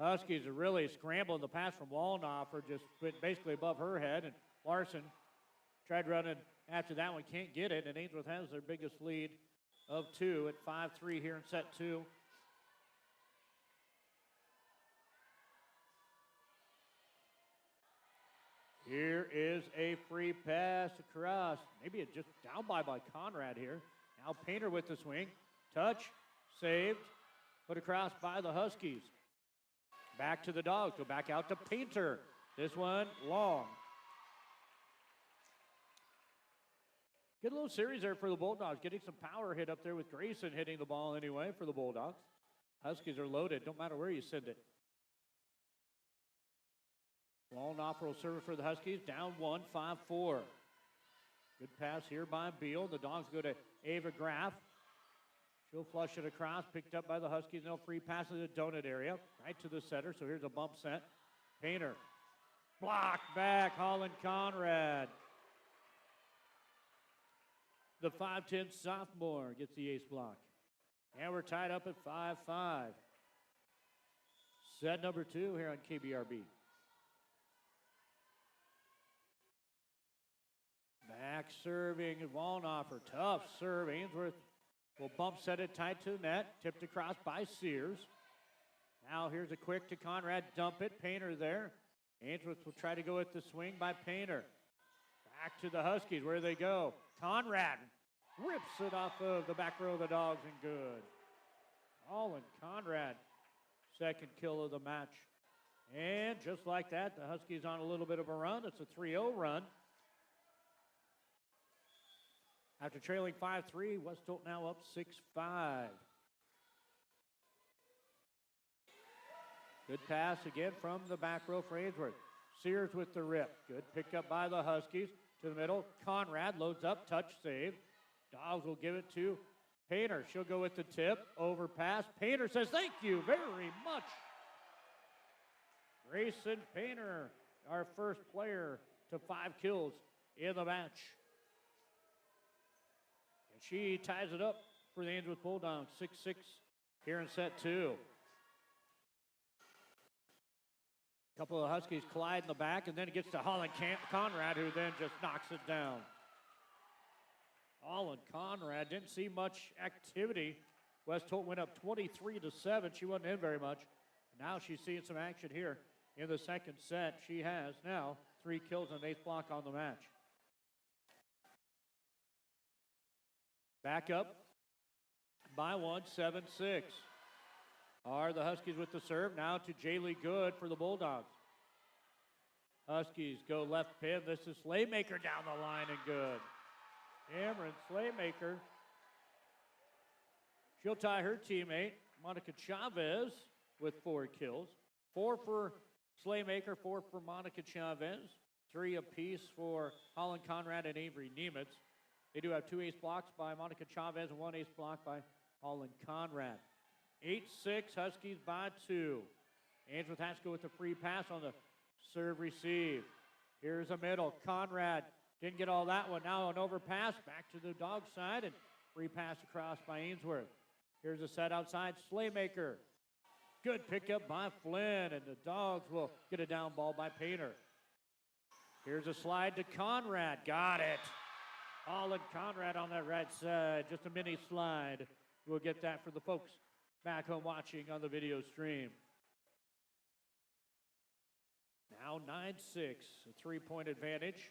Huskies are really scrambling the pass from Walnoffer, just went basically above her head, and Larson tried running after that one, can't get it, and Ainsworth has their biggest lead of 2 at 5-3 here in set 2. Here is a free pass across. Maybe it just down by Conrad here. Now Painter with the swing. Touch, saved, put across by the Huskies. Back to the Dogs, go back out to Painter. This one, long. Good little series there for the Bulldogs, getting some power hit up there with Grayson hitting the ball anyway for the Bulldogs. Huskies are loaded, don't matter where you send it. Long offer will serve for the Huskies, down 1, 5-4. Good pass here by Beal. The Dogs go to Ava Graff. She'll flush it across, picked up by the Huskies. No free pass to the donut area, right to the center. So here's a bump set. Painter, blocked back, Holland Conrad. The 5'10 sophomore gets the ace block. And we're tied up at 5-5. Set number 2 here on KBRB. Back serving Wallnoffer. Tough serve. Ainsworth will bump set it tight to the net. Tipped across by Sears. Now here's a quick to Conrad. Dump it. Painter there. Ainsworth will try to go with the swing by Painter. Back to the Huskies. Where they go? Conrad rips it off of the back row of the Dogs and good. Holland Conrad, second kill of the match. And just like that, the Huskies on a little bit of a run. It's a 3-0 run. After trailing 5-3, West Holt now up 6-5. Good pass again from the back row for Ainsworth. Sears with the rip. Good pickup by the Huskies. To the middle, Conrad loads up, touch save. Dogs will give it to Painter. She'll go with the tip, overpass. Painter says, thank you very much. Grayson Painter, our first player to 5 kills in the match. And she ties it up for the Ainsworth Bulldogs, 6-6 here in set 2. A couple of Huskies collide in the back, and then it gets to Holland Conrad, who then just knocks it down. Holland Conrad didn't see much activity. West Holt went up 23-7. She wasn't in very much. Now she's seeing some action here in the second set. She has now 3 kills and an ace block on the match. Back up by 1, 7-6. Are the Huskies with the serve. Now to Jaylee Good for the Bulldogs. Huskies go left pin. This is Slaymaker down the line and good. Cameron Slaymaker. She'll tie her teammate, Monica Chavez, with 4 kills. 4 for Slaymaker, 4 for Monica Chavez. 3 apiece for Holland Conrad and Avery Nemitz. They do have 2 ace blocks by Monica Chavez and 1 ace block by Holland Conrad. 8-6, Huskies by 2. Ainsworth has to go with the free pass on the serve receive. Here's a middle. Conrad didn't get all that one. Now an overpass back to the dog side and free pass across by Ainsworth. Here's a set outside. Slaymaker. Good pickup by Flynn, and the Dogs will get a down ball by Painter. Here's a slide to Conrad. Got it. Holland Conrad on that right side. Just a mini slide. We'll get that for the folks back home watching on the video stream. Now 9-6, a 3-point advantage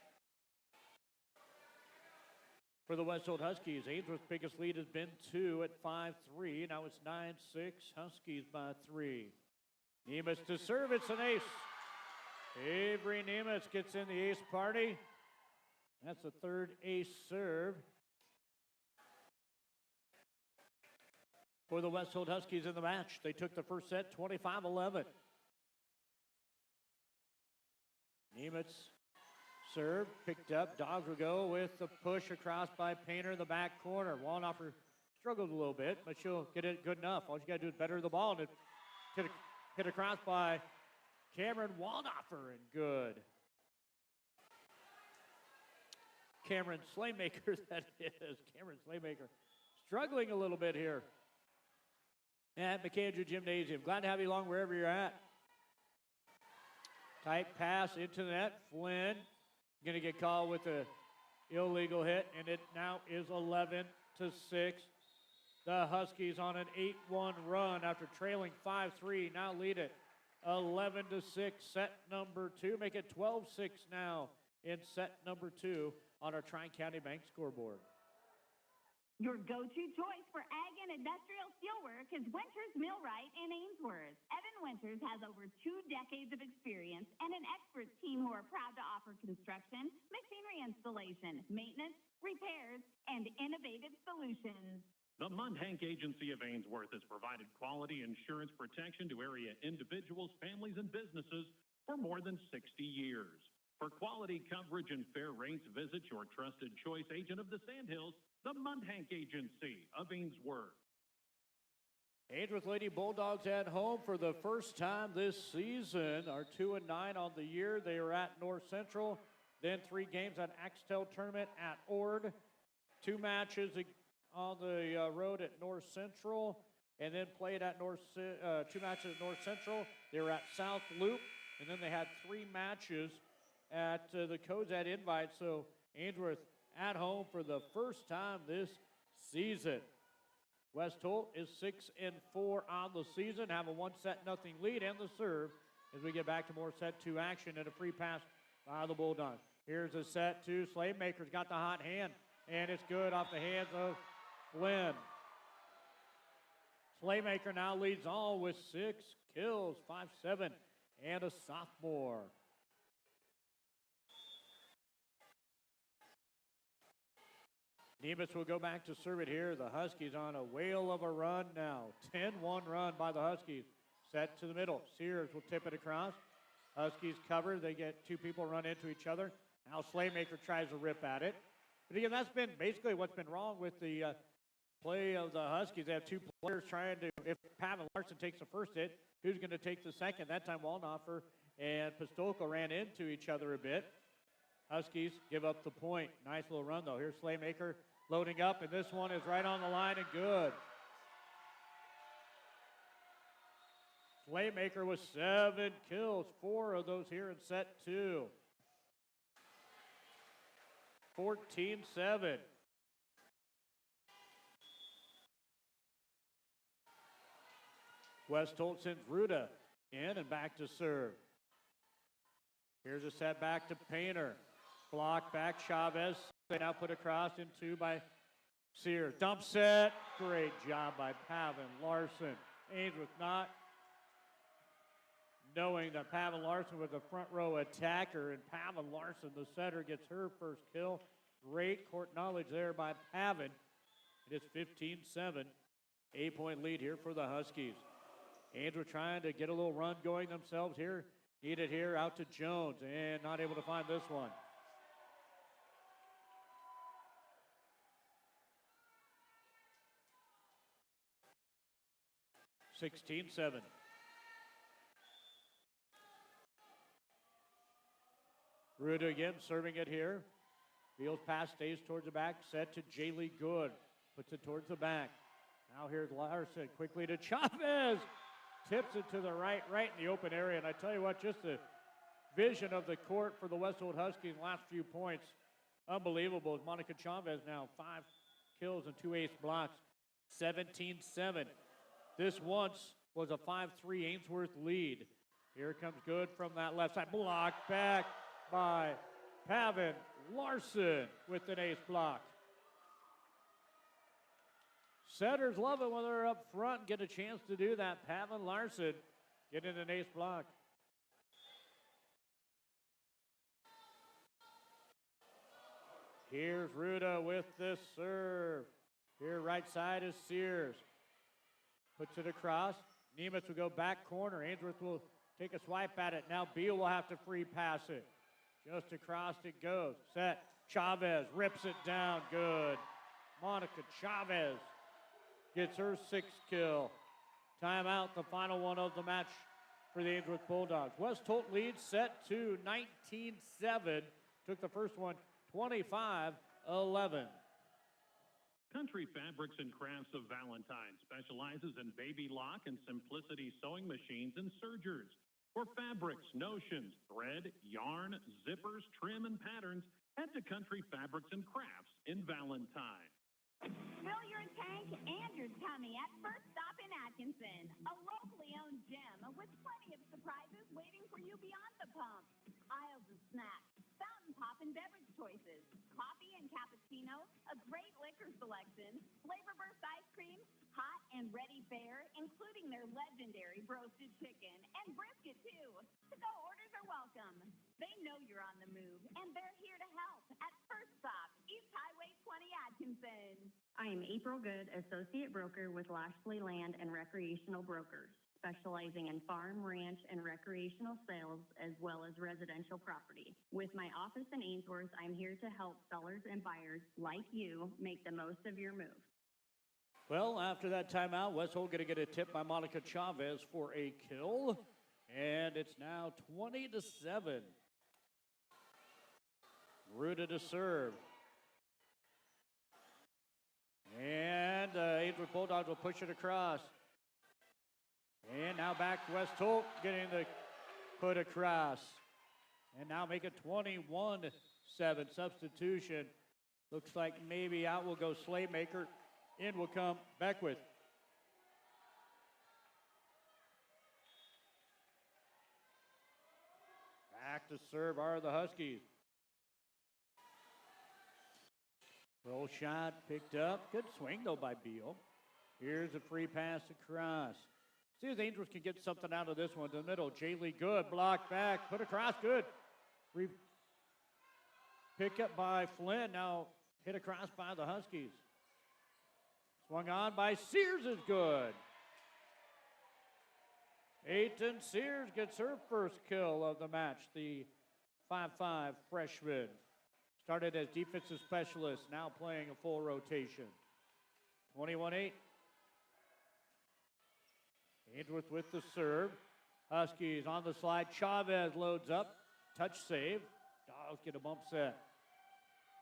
for the West Holt Huskies. Ainsworth's biggest lead has been 2 at 5-3. Now it's 9-6, Huskies by 3. Nemitz to serve, it's an ace. Avery Nemitz gets in the ace party. That's the 3rd ace serve for the West Holt Huskies in the match. They took the first set 25-11. Nemitz serve, picked up. Dogs will go with the push across by Painter in the back corner. Wallnoffer struggled a little bit, but she'll get it good enough. All she got to do is better the ball, and it hit across by Cameron Wallnoffer, and good. Cameron Slaymaker, that is. Cameron Slaymaker struggling a little bit here at McAndrew Gymnasium. Glad to have you along wherever you're at. Tight pass into the net. Flynn going to get called with an illegal hit, and it now is 11-6. The Huskies on an 8-1 run after trailing 5-3. Now lead it 11-6, set number 2. Make it 12-6 now in set number 2 on our Tri-County Bank scoreboard. Your go-to choice for ag and industrial steelwork is Winters Millwright in Ainsworth. Evan Winters has over 2 decades of experience and an expert team who are proud to offer construction, machinery installation, maintenance, repairs, and innovative solutions. The Mundhank Agency of Ainsworth has provided quality insurance protection to area individuals, families, and businesses for more than 60 years. For quality coverage and fair rates, visit your trusted choice agent of the Sandhills, the Mundhank Agency of Ainsworth. Ainsworth Lady Bulldogs at home for the first time this season are 2-9 on the year. They are at North Central, then 3 games at Axtell Tournament at Ord, 2 matches on the road at North Central, and then played at 2 matches at North Central. They were at South Loop, and then they had 3 matches at the Cozad Invite. So Ainsworth at home for the first time this season. West Holt is 6-4 on the season, have a 1-0 lead and the serve as we get back to more set 2 action and a free pass by the Bulldogs. Here's a set 2. Slavemaker's got the hot hand, and it's good off the hands of Flynn. Slaymaker now leads all with 6 kills, 5-7, and a sophomore. Nemitz will go back to serve it here. The Huskies on a whale of a run now. 10-1 run by the Huskies. Set to the middle. Sears will tip it across. Huskies cover. They get 2 people run into each other. Now Slaymaker tries to rip at it. But again, that's been basically what's been wrong with the play of the Huskies. They have 2 players trying to, if Pavan Larson takes the first hit, who's going to take the second? That time Walnoffer and Pistolko ran into each other a bit. Huskies give up the point. Nice little run, though. Here's Slaymaker loading up, and this one is right on the line and good. Slaymaker with 7 kills, 4 of those here in set 2. 14-7. West Holt sends Ruda in and back to serve. Here's a set back to Painter. Block back, Chavez. They now put across in 2 by Sears. Dump set. Great job by Pavan Larson. Ainsworth not knowing that Pavan Larson was a front row attacker, and Pavan Larson, the setter, gets her first kill. Great court knowledge there by Pavan. It is 15-7. 8-point lead here for the Huskies. Ainsworth trying to get a little run going themselves here. Need it here out to Jones, and not able to find this one. 16-7. Ruda again serving it here. Fields pass stays towards the back, set to Jaylee Good. Puts it towards the back. Now here's Larson quickly to Chavez. Tips it to the right in the open area. And I tell you what, just the vision of the court for the West Holt Huskies last few points. Unbelievable. Monica Chavez now 5 kills and 2 ace blocks. 17-7. This once was a 5-3 Ainsworth lead. Here comes Good from that left side. Blocked back by Pavan Larson with an ace block. Setters love it when they're up front and get a chance to do that. Pavan Larson getting an ace block. Here's Ruda with the serve. Here right side is Sears. Puts it across. Nemitz will go back corner. Ainsworth will take a swipe at it. Now Beal will have to free pass it. Just across it goes. Set. Chavez rips it down. Good. Monica Chavez gets her 6th kill. Timeout, the final one of the match for the Ainsworth Bulldogs. West Holt leads set to 19-7. Took the first one 25-11. Country Fabrics and Crafts of Valentine specializes in baby lock and simplicity sewing machines and sergers. For fabrics, notions, thread, yarn, zippers, trim, and patterns, head to Country Fabrics and Crafts in Valentine. Fill your tank and your tummy at First Stop in Atkinson, a locally owned gym with plenty of surprises waiting for you beyond the pump. Aisles of snacks, fountain pop and beverage choices, coffee and cappuccino, a great liquor selection, flavor burst ice cream, hot and ready fare, including their legendary roasted chicken and brisket too. To-go orders are welcome. They know you're on the move, and they're here to help at First Stop, East Highway 20 Atkinson. I am April Good, Associate Broker with Lashley Land and Recreational Brokers, specializing in farm, ranch, and recreational sales as well as residential property. With my office in Ainsworth, I'm here to help sellers and buyers like you make the most of your move. Well, after that timeout, West Holt going to get a tip by Monica Chavez for a kill. And it's now 20-7. Ruta to serve. And Ainsworth Bulldogs will push it across. And now back to West Holt getting the put across. And now make it 21-7. Substitution. Looks like maybe out will go Slaymaker. In will come Beckwith. Back to serve are the Huskies. Roll shot picked up. Good swing, though, by Beal. Here's a free pass across. See if Ainsworth can get something out of this one to the middle. Jaylee Good, blocked back, put across, good. Pick up by Flynn, now hit across by the Huskies. Swung on by Sears is good. Aiton Sears gets her first kill of the match, the 5'5" freshman. Started as defensive specialist, now playing a full rotation. 21-8. Ainsworth with the serve. Huskies on the slide. Chavez loads up. Touch save. Dogs get a bump set.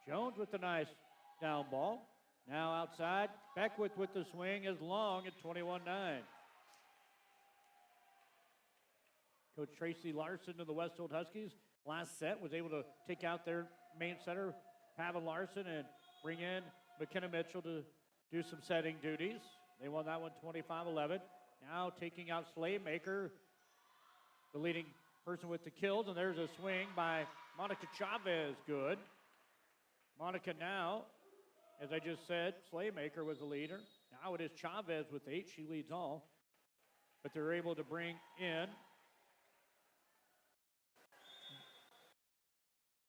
Jones with the nice down ball. Now outside. Beckwith with the swing is long at 21-9. Coach Tracy Larson of the West Holt Huskies last set was able to take out their main setter, Pavan Larson, and bring in McKenna Mitchell to do some setting duties. They won that one 25-11. Now taking out Slaymaker, the leading person with the kills, and there's a swing by Monica Chavez, good. Monica now, as I just said, Slaymaker was the leader. Now it is Chavez with 8, she leads all. But they're able to bring in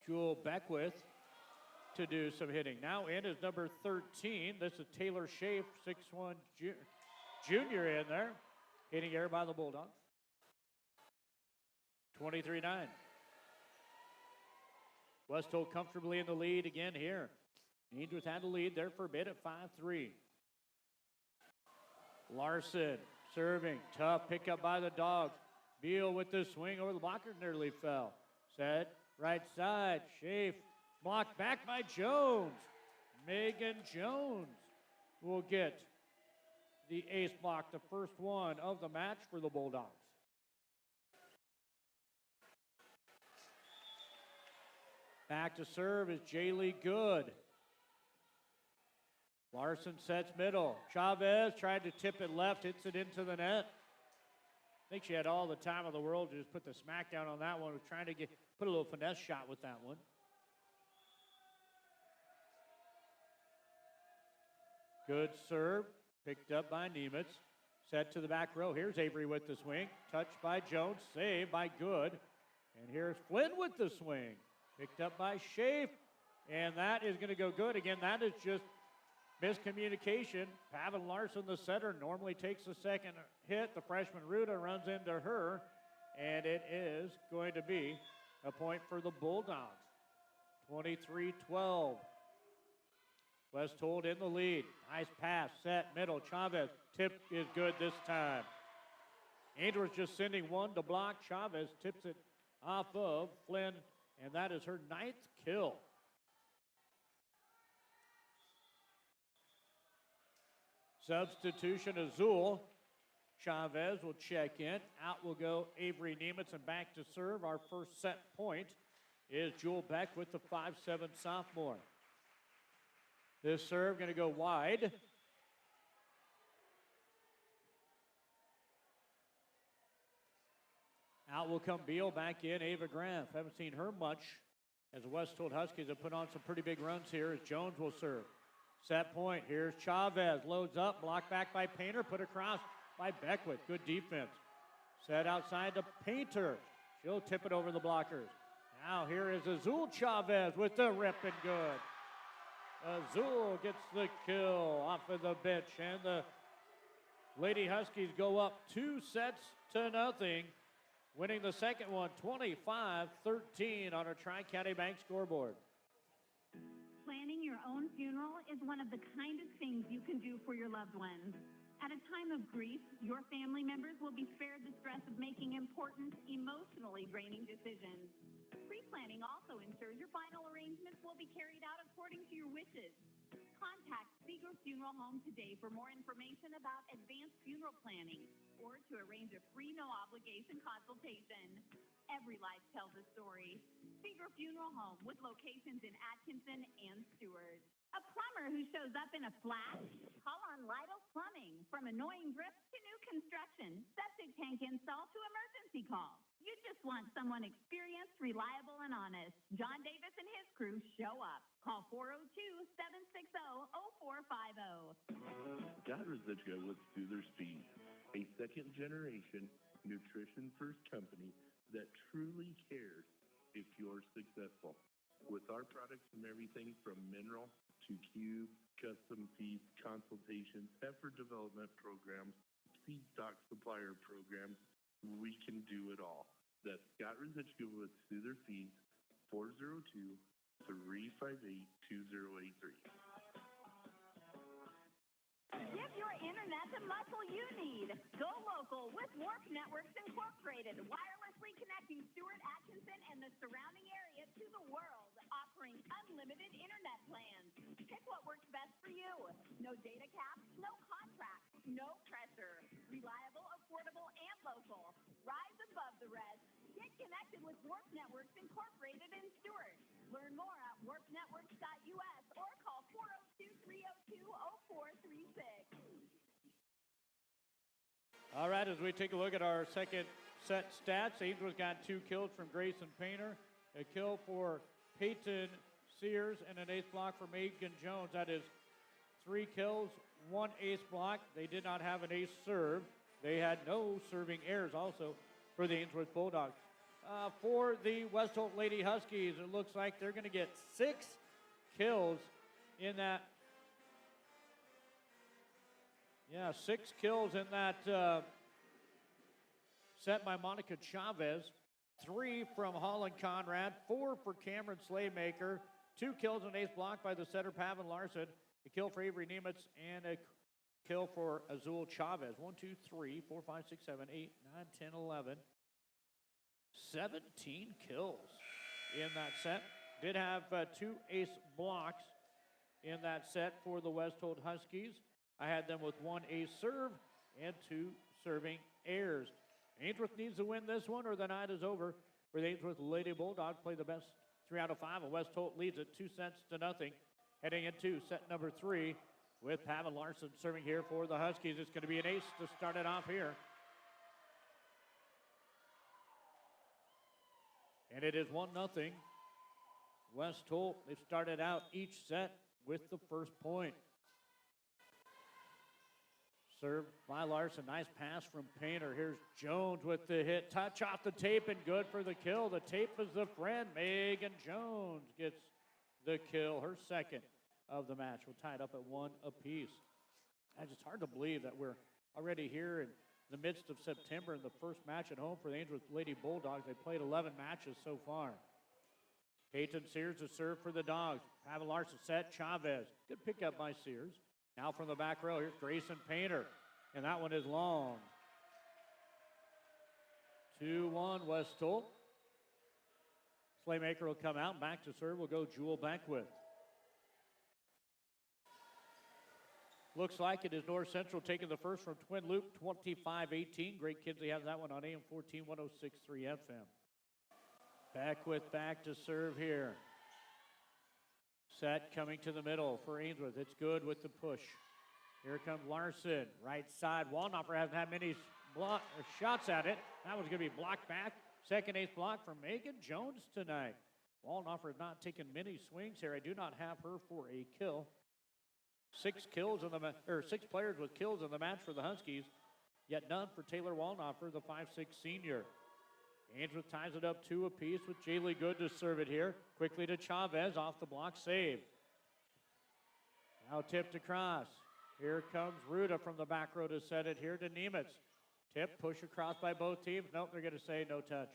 Jewel Beckwith to do some hitting. Now in is number 13. This is Taylor Schaaf, 6'1" junior in there. Hitting air by the Bulldogs. 23-9. West Holt comfortably in the lead again here. Ainsworth had the lead there for a bit at 5-3. Larson serving. Tough pickup by the Dogs. Beal with the swing over the blocker, nearly fell. Set. Right side, Schaaf, blocked back by Jones. Megan Jones will get the ace block, the first one of the match for the Bulldogs. Back to serve is Jaylee Good. Larson sets middle. Chavez tried to tip it left, hits it into the net. I think she had all the time of the world to just put the smackdown on that one. Was trying to put a little finesse shot with that one. Good serve, picked up by Nemitz. Set to the back row. Here's Avery with the swing. Touched by Jones, saved by Good. And here's Flynn with the swing. Picked up by Schaaf. And that is going to go good. Again, that is just miscommunication. Pavan Larson, the setter, normally takes the second hit. The freshman Ruta runs into her, and it is going to be a point for the Bulldogs. 23-12. West Holt in the lead. Nice pass, set, middle. Chavez, tip is good this time. Ainsworth just sending one to block. Chavez tips it off of Flynn, and that is her 9th kill. Substitution Azul. Chavez will check in. Out will go Avery Nemitz, and back to serve. Our first set point is Jewel Beck with the 5'7" sophomore. This serve going to go wide. Out will come Beal, back in Ava Graff. Haven't seen her much as the West Holt Huskies have put on some pretty big runs here as Jones will serve. Set point, here's Chavez, loads up, blocked back by Painter, put across by Beckwith. Good defense. Set outside to Painter. She'll tip it over the blockers. Now here is Azul Chavez with the rip and good. Azul gets the kill off of the bench, and the Lady Huskies go up 2-0, winning the second one 25-13 on our Tri-County Bank scoreboard. Planning your own funeral is one of the kindest things you can do for your loved ones. At a time of grief, your family members will be spared the stress of making important, emotionally draining decisions. Pre-planning also ensures your final arrangements will be carried out according to your wishes. Contact Seeger Funeral Home today for more information about advanced funeral planning or to arrange a free, no-obligation consultation. Every life tells a story. Seeger Funeral Home with locations in Atkinson and Stewart. A plumber who shows up in a flash? Call on Lytle Plumbing. From annoying drips to new construction, septic tank install to emergency call. You just want someone experienced, reliable, and honest. John Davis and his crew show up. Call 402-760-0450. Got Residuo with Soother's Feed, a second-generation nutrition-first company that truly cares if you're successful. With our products from everything from mineral to cube, custom feed consultations, heifer development programs, feedstock supplier programs, we can do it all. That's Scott Residuo with Soother Feeds, 402-358-2083. Give your internet the muscle you need. Go local with Warp Networks Incorporated, wirelessly connecting Stewart, Atkinson, and the surrounding area to the world, offering unlimited internet plans. Pick what works best for you. No data caps, no contracts, no pressure. Reliable, affordable, and local. Rise above the rest. Get connected with Warp Networks Incorporated in Stewart. Learn more at warpnetworks.us or call 402-302-0436. All right, as we take a look at our second set stats, Ainsworth got 2 kills from Grayson Painter, a kill for Peyton Sears, and an ace block for Megan Jones. That is 3 kills, 1 ace block. They did not have an ace serve. They had no serving errors also for the Ainsworth Bulldogs. For the West Holt Lady Huskies, it looks like they're going to get 6 kills in that. 6 kills in that set by Monica Chavez. 3 from Holland Conrad, 4 for Cameron Slaymaker, 2 kills and ace block by the setter Pavan Larson, a kill for Avery Nemitz, and a kill for Azul Chavez. 1, 2, 3, 4, 5, 6, 7, 8, 9, 10, 11. 17 kills in that set. Did have 2 ace blocks in that set for the West Holt Huskies. I had them with 1 ace serve and 2 serving errors. Ainsworth needs to win this one or the night is over for the Ainsworth Lady Bulldogs. Play the best 3 out of 5, and West Holt leads it 2-0. Heading into set number 3 with Pavan Larson serving here for the Huskies. It's going to be an ace to start it off here. And it is 1-0. West Holt, they've started out each set with the first point. Served by Larson. Nice pass from Painter. Here's Jones with the hit. Touch off the tape and good for the kill. The tape is the friend. Megan Jones gets the kill. Her second of the match. We're tied up at 1 apiece. And it's hard to believe that we're already here in the midst of September in the first match at home for the Ainsworth Lady Bulldogs. They played 11 matches so far. Peyton Sears to serve for the Dogs. Pavan Larson set. Chavez. Good pickup by Sears. Now from the back row, here's Grayson Painter. And that one is long. 2-1 West Holt. Slaymaker will come out. Back to serve will go Jewel Beckwith. Looks like it is North Central taking the first from Twin Loop, 25-18. Great Kinsey has that one on AM 14, 106.3 FM. Beckwith back to serve here. Set coming to the middle for Ainsworth. It's good with the push. Here comes Larson, right side. Walnoffer hasn't had many shots at it. That was going to be blocked back. Second ace block from Megan Jones tonight. Wallnoffer has not taken many swings here. I do not have her for a kill. 6 players with kills in the match for the Huskies, yet none for Taylor Wallnoffer, the 5'6" senior. Ainsworth ties it up 2 apiece with Jaylee Good to serve it here. Quickly to Chavez, off the block, save. Now tipped across. Here comes Ruda from the back row to set it here to Nemitz. Tip, push across by both teams. Nope, they're going to say no touch.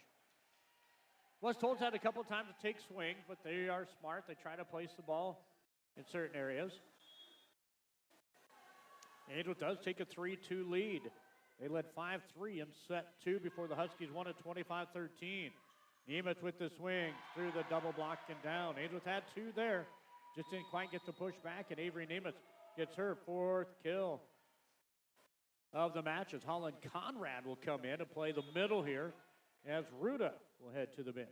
West Holt's had a couple times to take swings, but they are smart. They try to place the ball in certain areas. Ainsworth does take a 3-2 lead. They led 5-3 in set 2 before the Huskies won at 25-13. Nemitz with the swing through the double block and down. Ainsworth had 2 there. Just didn't quite get the push back, and Avery Nemitz gets her 4th kill of the match as Holland Conrad will come in and play the middle here as Ruda will head to the bench.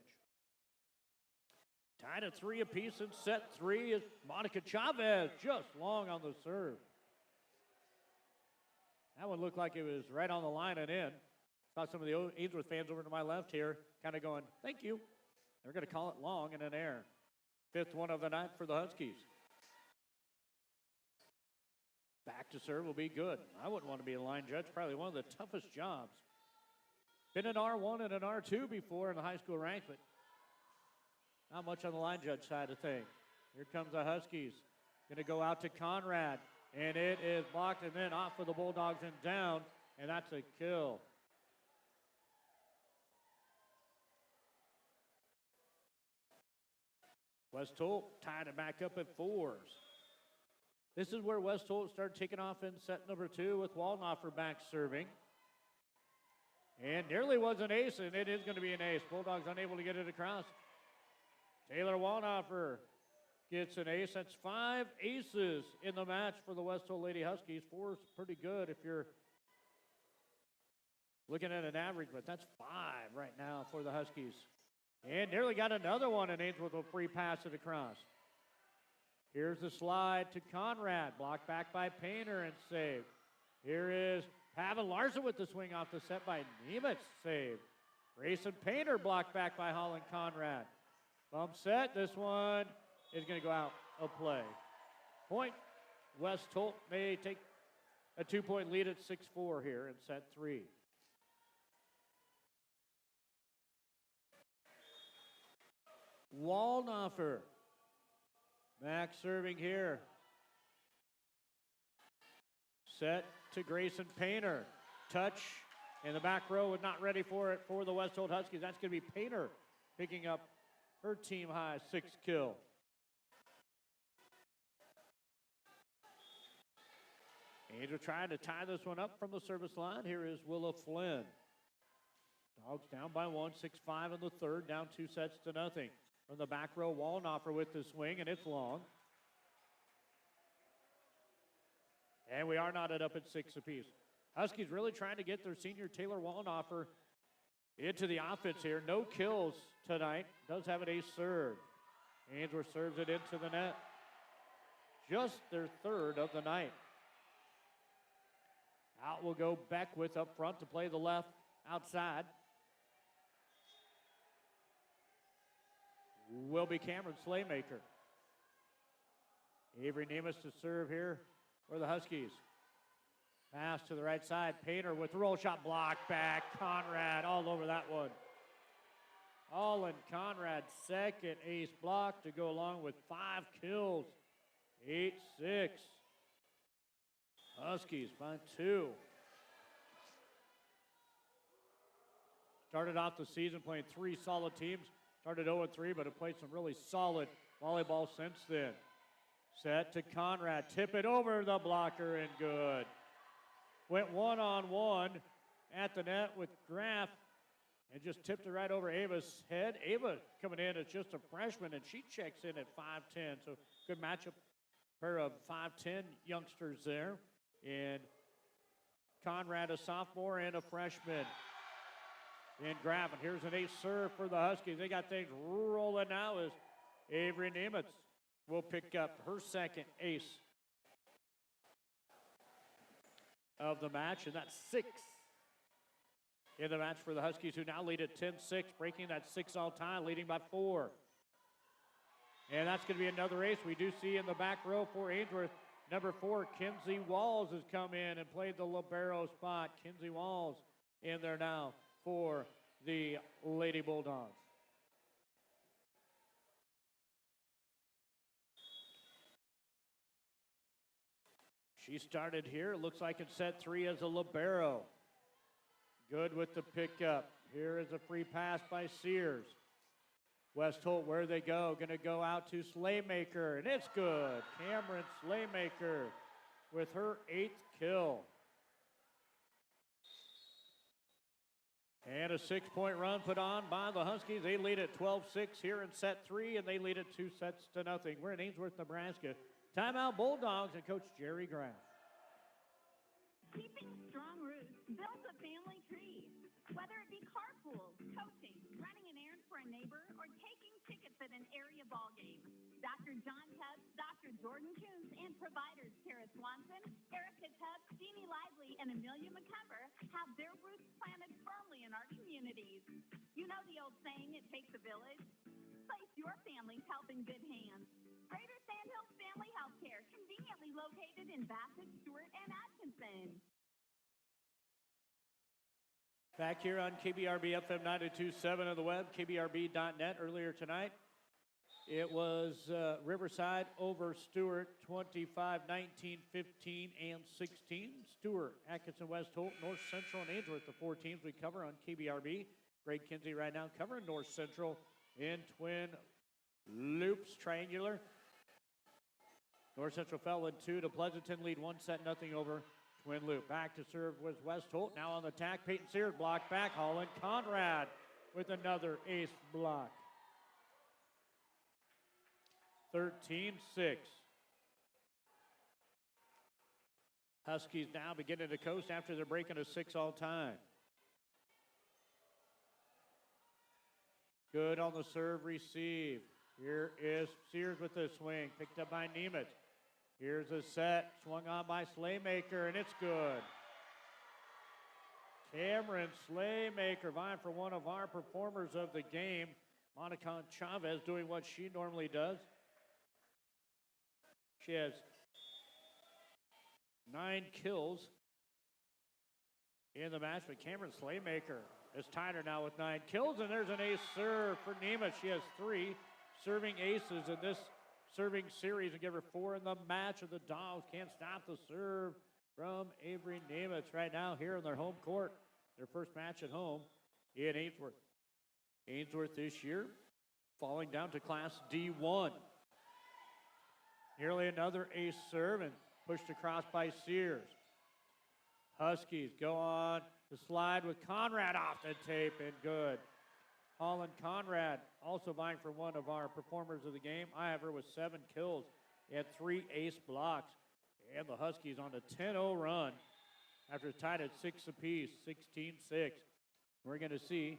Tied at 3 apiece in set 3 is Monica Chavez, just long on the serve. That one looked like it was right on the line and in. Saw some of the Ainsworth fans over to my left here kind of going, thank you. They're going to call it long and an air. 5th one of the night for the Huskies. Back to serve will be good. I wouldn't want to be a line judge. Probably one of the toughest jobs. Been an R1 and an R2 before in the high school ranks, but not much on the line judge side of things. Here comes the Huskies. Going to go out to Conrad. And it is blocked and then off for the Bulldogs and down. And that's a kill. West Holt tied it back up at 4s. This is where West Holt started taking off in set number 2 with Wallnoffer back serving. And nearly was an ace, and it is going to be an ace. Bulldogs unable to get it across. Taylor Wallnoffer gets an ace. That's 5 aces in the match for the West Holt Lady Huskies. 4 is pretty good if you're looking at an average, but that's 5 right now for the Huskies. And nearly got another one, and Ainsworth will free pass it across. Here's the slide to Conrad. Blocked back by Painter and saved. Here is Pavan Larson with the swing off the set by Nemitz. Saved. Grayson Painter blocked back by Holland Conrad. Bump set. This one is going to go out of play. Point. West Holt may take a 2-point lead at 6-4 here in set 3. Wallnoffer back serving here. Set to Grayson Painter. Touch in the back row was not ready for it for the West Holt Huskies. That's going to be Painter picking up her team high 6th kill. Angel trying to tie this one up from the service line. Here is Willa Flynn. Dogs down by 1, 6-5 in the 3rd, down 2 sets to nothing. From the back row, Wallnoffer with the swing, and it's long. And we are knotted up at 6 apiece. Huskies really trying to get their senior Taylor Wallnoffer into the offense here. No kills tonight. Does have an ace serve. Ainsworth serves it into the net. Just their 3rd of the night. Out will go Beckwith up front to play the left outside. Will be Cameron Slaymaker. Avery Nemitz to serve here for the Huskies. Pass to the right side. Painter with the roll shot, block back. Conrad all over that one. All in Conrad's 2nd ace block to go along with 5 kills. 8-6. Huskies by 2. Started off the season playing 3 solid teams. Started 0-3, but have played some really solid volleyball since then. Set to Conrad. Tip it over the blocker and good. Went 1-on-1 at the net with Graff and just tipped it right over Ava's head. Ava coming in as just a freshman, and she checks in at 5'10". So good matchup. Pair of 5'10" youngsters there. And Conrad, a sophomore, and a freshman. And Graff, and here's an ace serve for the Huskies. They got things rolling now as Avery Nemitz will pick up her 2nd ace of the match, and that's 6 in the match for the Huskies, who now lead at 10-6, breaking that 6-all tie, leading by 4. And that's going to be another ace. We do see in the back row for Ainsworth, number 4, Kinsey Walls has come in and played the libero spot. Kinsey Walls in there now for the Lady Bulldogs. She started here. It looks like in set 3 as a libero. Good with the pickup. Here is a free pass by Sears. West Holt, where they go, going to go out to Slaymaker, and it's good. Cameron Slaymaker with her 8th kill. And a 6-point run put on by the Huskies. They lead at 12-6 here in set 3, and they lead at 2-0. We're in Ainsworth, Nebraska. Timeout Bulldogs and Coach Jerry Grant. Keeping strong roots builds a family tree. Whether it be carpools, coaching, running an errand for a neighbor, or taking tickets at an area ball game, Dr. John Tubbs, Dr. Jordan Coons, and providers Tara Swanson, Erica Tubbs, Jeannie Lively, and Amelia McCumber have their roots planted firmly in our communities. You know the old saying, it takes a village? Place your family's health in good hands. Greater Sandhills Family Healthcare, conveniently located in Bassett, Stewart, and Atkinson. Back here on KBRB FM 92.7 on the web, kbrb.net. Earlier tonight, it was Riverside over Stewart, 25, 19, 15, and 16. Stewart, Atkinson, West Holt, North Central, and Ainsworth, the 4 teams we cover on KBRB. Greg Kinsey right now covering North Central in twin loops, triangular. North Central fell in 2 to Pleasanton, lead 1-0 over twin loop. Back to serve was West Holt. Now on the attack, Peyton Sears blocked back. Holland Conrad with another ace block. 13-6. Huskies now beginning to coast after they're breaking a 6-all tie. Good on the serve receive. Here is Sears with the swing, picked up by Nemeth. Here's a set, swung on by Slaymaker, and it's good. Cameron Slaymaker vying for one of our performers of the game. Monica Chavez doing what she normally does. She has 9 kills in the match, but Cameron Slaymaker is tighter now with 9 kills, and there's an ace serve for Nemeth. She has 3 serving aces in this serving series and give her 4 in the match, and the Dogs can't stop the serve from Avery Nemeth right now here in their home court. Their first match at home in Ainsworth. Ainsworth this year falling down to Class D1. Nearly another ace serve and pushed across by Sears. Huskies go on to slide with Conrad off the tape and good. Holland Conrad also vying for one of our performers of the game. I have her with 7 kills and 3 ace blocks. And the Huskies on a 10-0 run after tied at 6 apiece, 16-6. We're going to see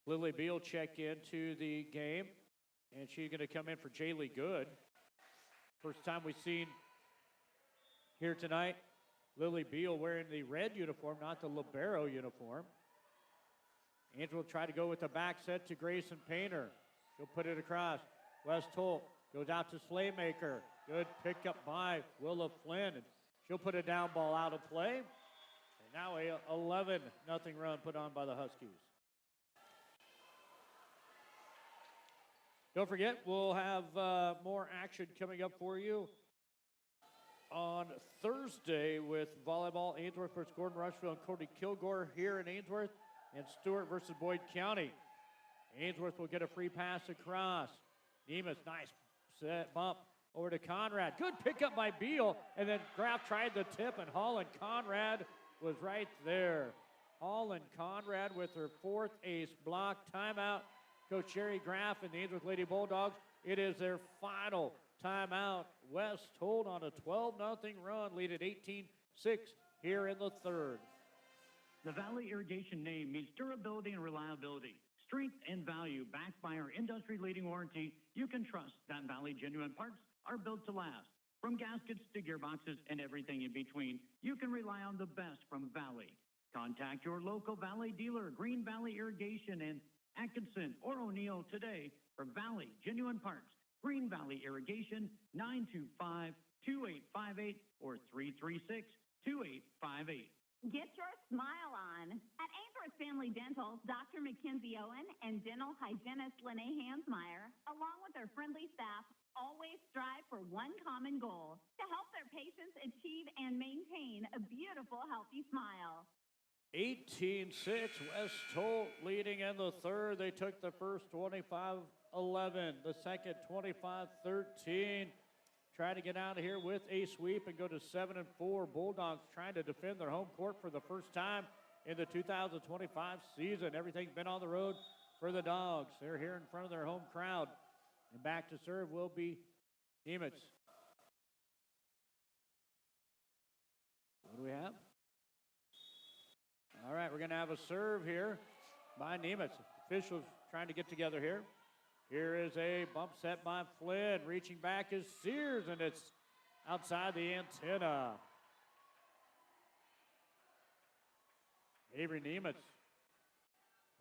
Lily Beal check into the game, and she's going to come in for Jaylee Good. First time we've seen here tonight, Lily Beal wearing the red uniform, not the libero uniform. Angel will try to go with the back set to Grayson Painter. She'll put it across. West Holt goes out to Slaymaker. Good pickup by Willa Flynn. And she'll put a down ball out of play. And now a 11-0 run put on by the Huskies. Don't forget, we'll have more action coming up for you on Thursday with volleyball. Ainsworth versus Gordon Rushville and Cody Kilgore here in Ainsworth. And Stewart versus Boyd County. Ainsworth will get a free pass across. Nemeth, nice set bump over to Conrad. Good pickup by Beal. And then Graff tried the tip, and Holland Conrad was right there. Holland Conrad with her 4th ace block. Timeout. Coach Sherry Graff and the Ainsworth Lady Bulldogs. It is their final timeout. West Holt on a 12-0 run, lead at 18-6 here in the 3rd. The Valley Irrigation name means durability and reliability, strength and value backed by our industry-leading warranty. You can trust that Valley genuine parts are built to last. From gaskets to gearboxes and everything in between, you can rely on the best from Valley. Contact your local Valley dealer, Green Valley Irrigation in Atkinson or O'Neill today for Valley Genuine Parts. Green Valley Irrigation, 925-2858 or 336-2858. Get your smile on. At Ainsworth Family Dental, Dr. Mackenzie Owen and dental hygienist Lene Hansmeyer, along with their friendly staff, always strive for one common goal, to help their patients achieve and maintain a beautiful, healthy smile. 18-6, West Holt leading in the third. They took the first 25-11, the second 25-13. Trying to get out of here with a sweep and go to 7-4. Bulldogs trying to defend their home court for the first time in the 2025 season. Everything's been on the road for the Dogs. They're here in front of their home crowd. And back to serve will be Nemitz. What do we have? All right, we're going to have a serve here by Nemitz. Officials trying to get together here. Here is a bump set by Flynn. Reaching back is Sears, and it's outside the antenna. Avery Nemitz.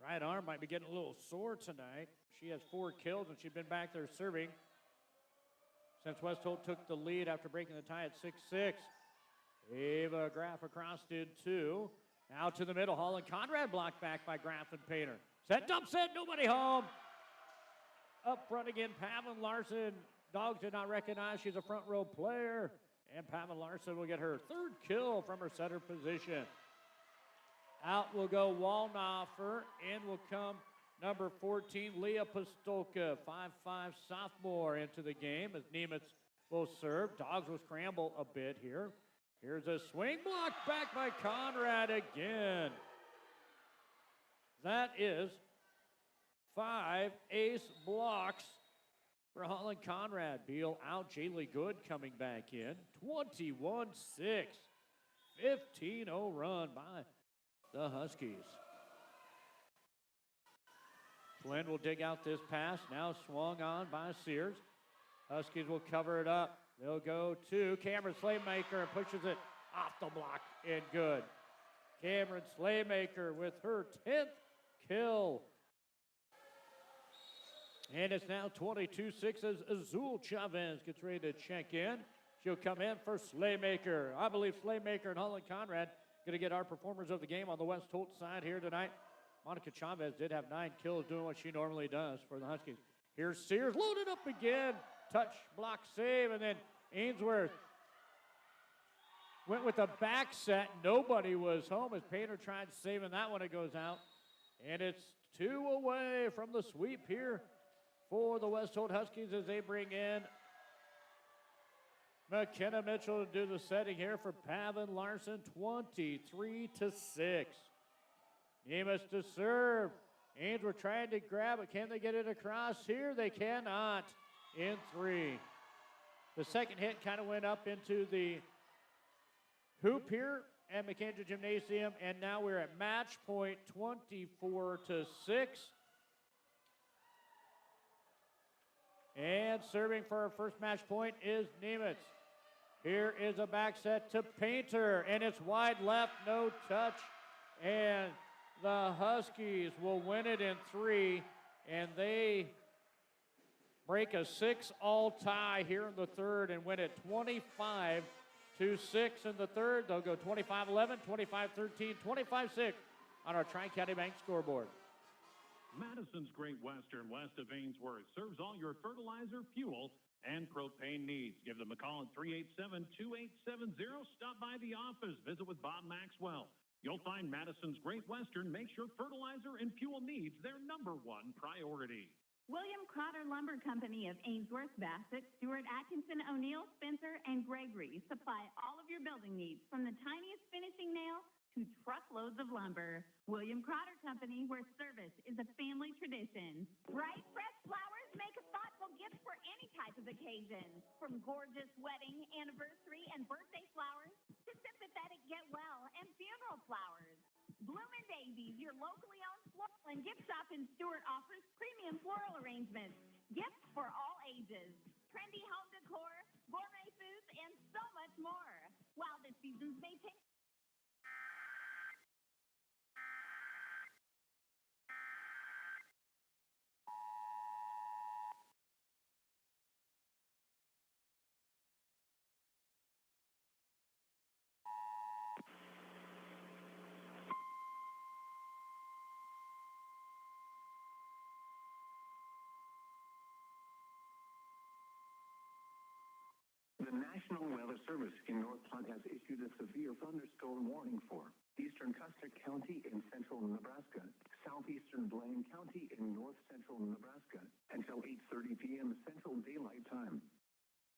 Right arm might be getting a little sore tonight. She has 4 kills, and she's been back there serving since West Holt took the lead after breaking the tie at 6-6. Ava Graff across did 2. Now to the middle. Holland Conrad blocked back by Graff and Painter. Set, dump set, nobody home. Up front again, Pavin Larson. Dogs did not recognize she's a front row player. And Pavin Larson will get her 3rd kill from her setter position. Out will go Wallnoffer. In will come number 14, Leah Pistolka, 5'5" sophomore into the game as Nemitz will serve. Dogs will scramble a bit here. Here's a swing block back by Conrad again. That is 5 ace blocks for Holland Conrad. Beal out, Jaylee Good coming back in. 21-6. 15-0 run by the Huskies. Flynn will dig out this pass. Now swung on by Sears. Huskies will cover it up. They'll go to Cameron Slaymaker and pushes it off the block and good. Cameron Slaymaker with her 10th kill. And it's now 22-6 as Azul Chavez gets ready to check in. She'll come in for Slaymaker. I believe Slaymaker and Holland Conrad going to get our performers of the game on the West Holt side here tonight. Monica Chavez did have 9 kills doing what she normally does for the Huskies. Here's Sears loaded up again. Touch, block, save, and then Ainsworth went with a back set. Nobody was home as Painter tried saving that one. It goes out. And it's 2 away from the sweep here for the West Holt Huskies as they bring in McKenna Mitchell to do the setting here for Pavin Larson, 23-6. Nemitz to serve. Ainsworth trying to grab it. Can they get it across here? They cannot. In 3. The second hit kind of went up into the hoop here at McAndrew Gymnasium, and now we're at match point, 24-6. And serving for our first match point is Nemitz. Here is a back set to Painter, and it's wide left, no touch. And the Huskies will win it in 3, and they break a 6-all tie here in the third and win it 25-6 in the third. They'll go 25-11, 25-13, 25-6 on our Tri-County Bank scoreboard. Madison's Great Western, west of Ainsworth, serves all your fertilizer, fuel, and propane needs. Give them a call at 387-2870. Stop by the office. Visit with Bob Maxwell. You'll find Madison's Great Western makes your fertilizer and fuel needs their #1 priority. William Crotter Lumber Company of Ainsworth, Bassett, Stewart, Atkinson, O'Neill, Spencer, and Gregory supply all of your building needs from the tiniest finishing nail to truckloads of lumber. William Crotter Company, where service is a family tradition. Bright, fresh flowers make a thoughtful gift for any type of occasion. From gorgeous wedding, anniversary, and birthday flowers to sympathetic get well and funeral flowers. Bloomin' Daisies, your locally owned floral and gift shop in Stewart, offers premium floral arrangements, gifts for all ages, trendy home decor, gourmet foods, and so much more. While the seasons may change, National Weather Service in North Platte has issued a severe thunderstorm warning for eastern Custer County in central Nebraska, southeastern Blaine County in north central Nebraska until 8:30 p.m. Central Daylight Time.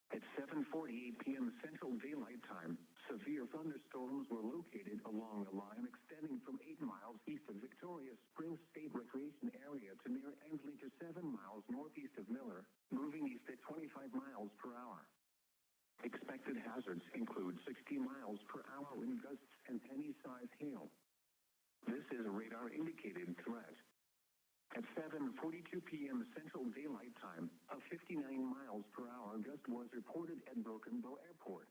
At 7:48 p.m. Central Daylight Time, severe thunderstorms were located along a line extending from 8 miles east of Victoria Springs State Recreation Area to near Ensley to 7 miles northeast of Miller, moving east at 25 miles per hour. Expected hazards include 60 miles per hour wind gusts and penny-sized hail. This is a radar-indicated threat. At 7:42 p.m. Central Daylight Time, a 59 miles per hour gust was reported at Broken Bow Airport.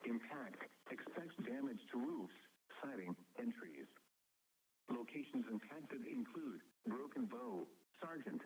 Impact expects damage to roofs, siding, and trees. Locations impacted include Broken Bow, Sargent,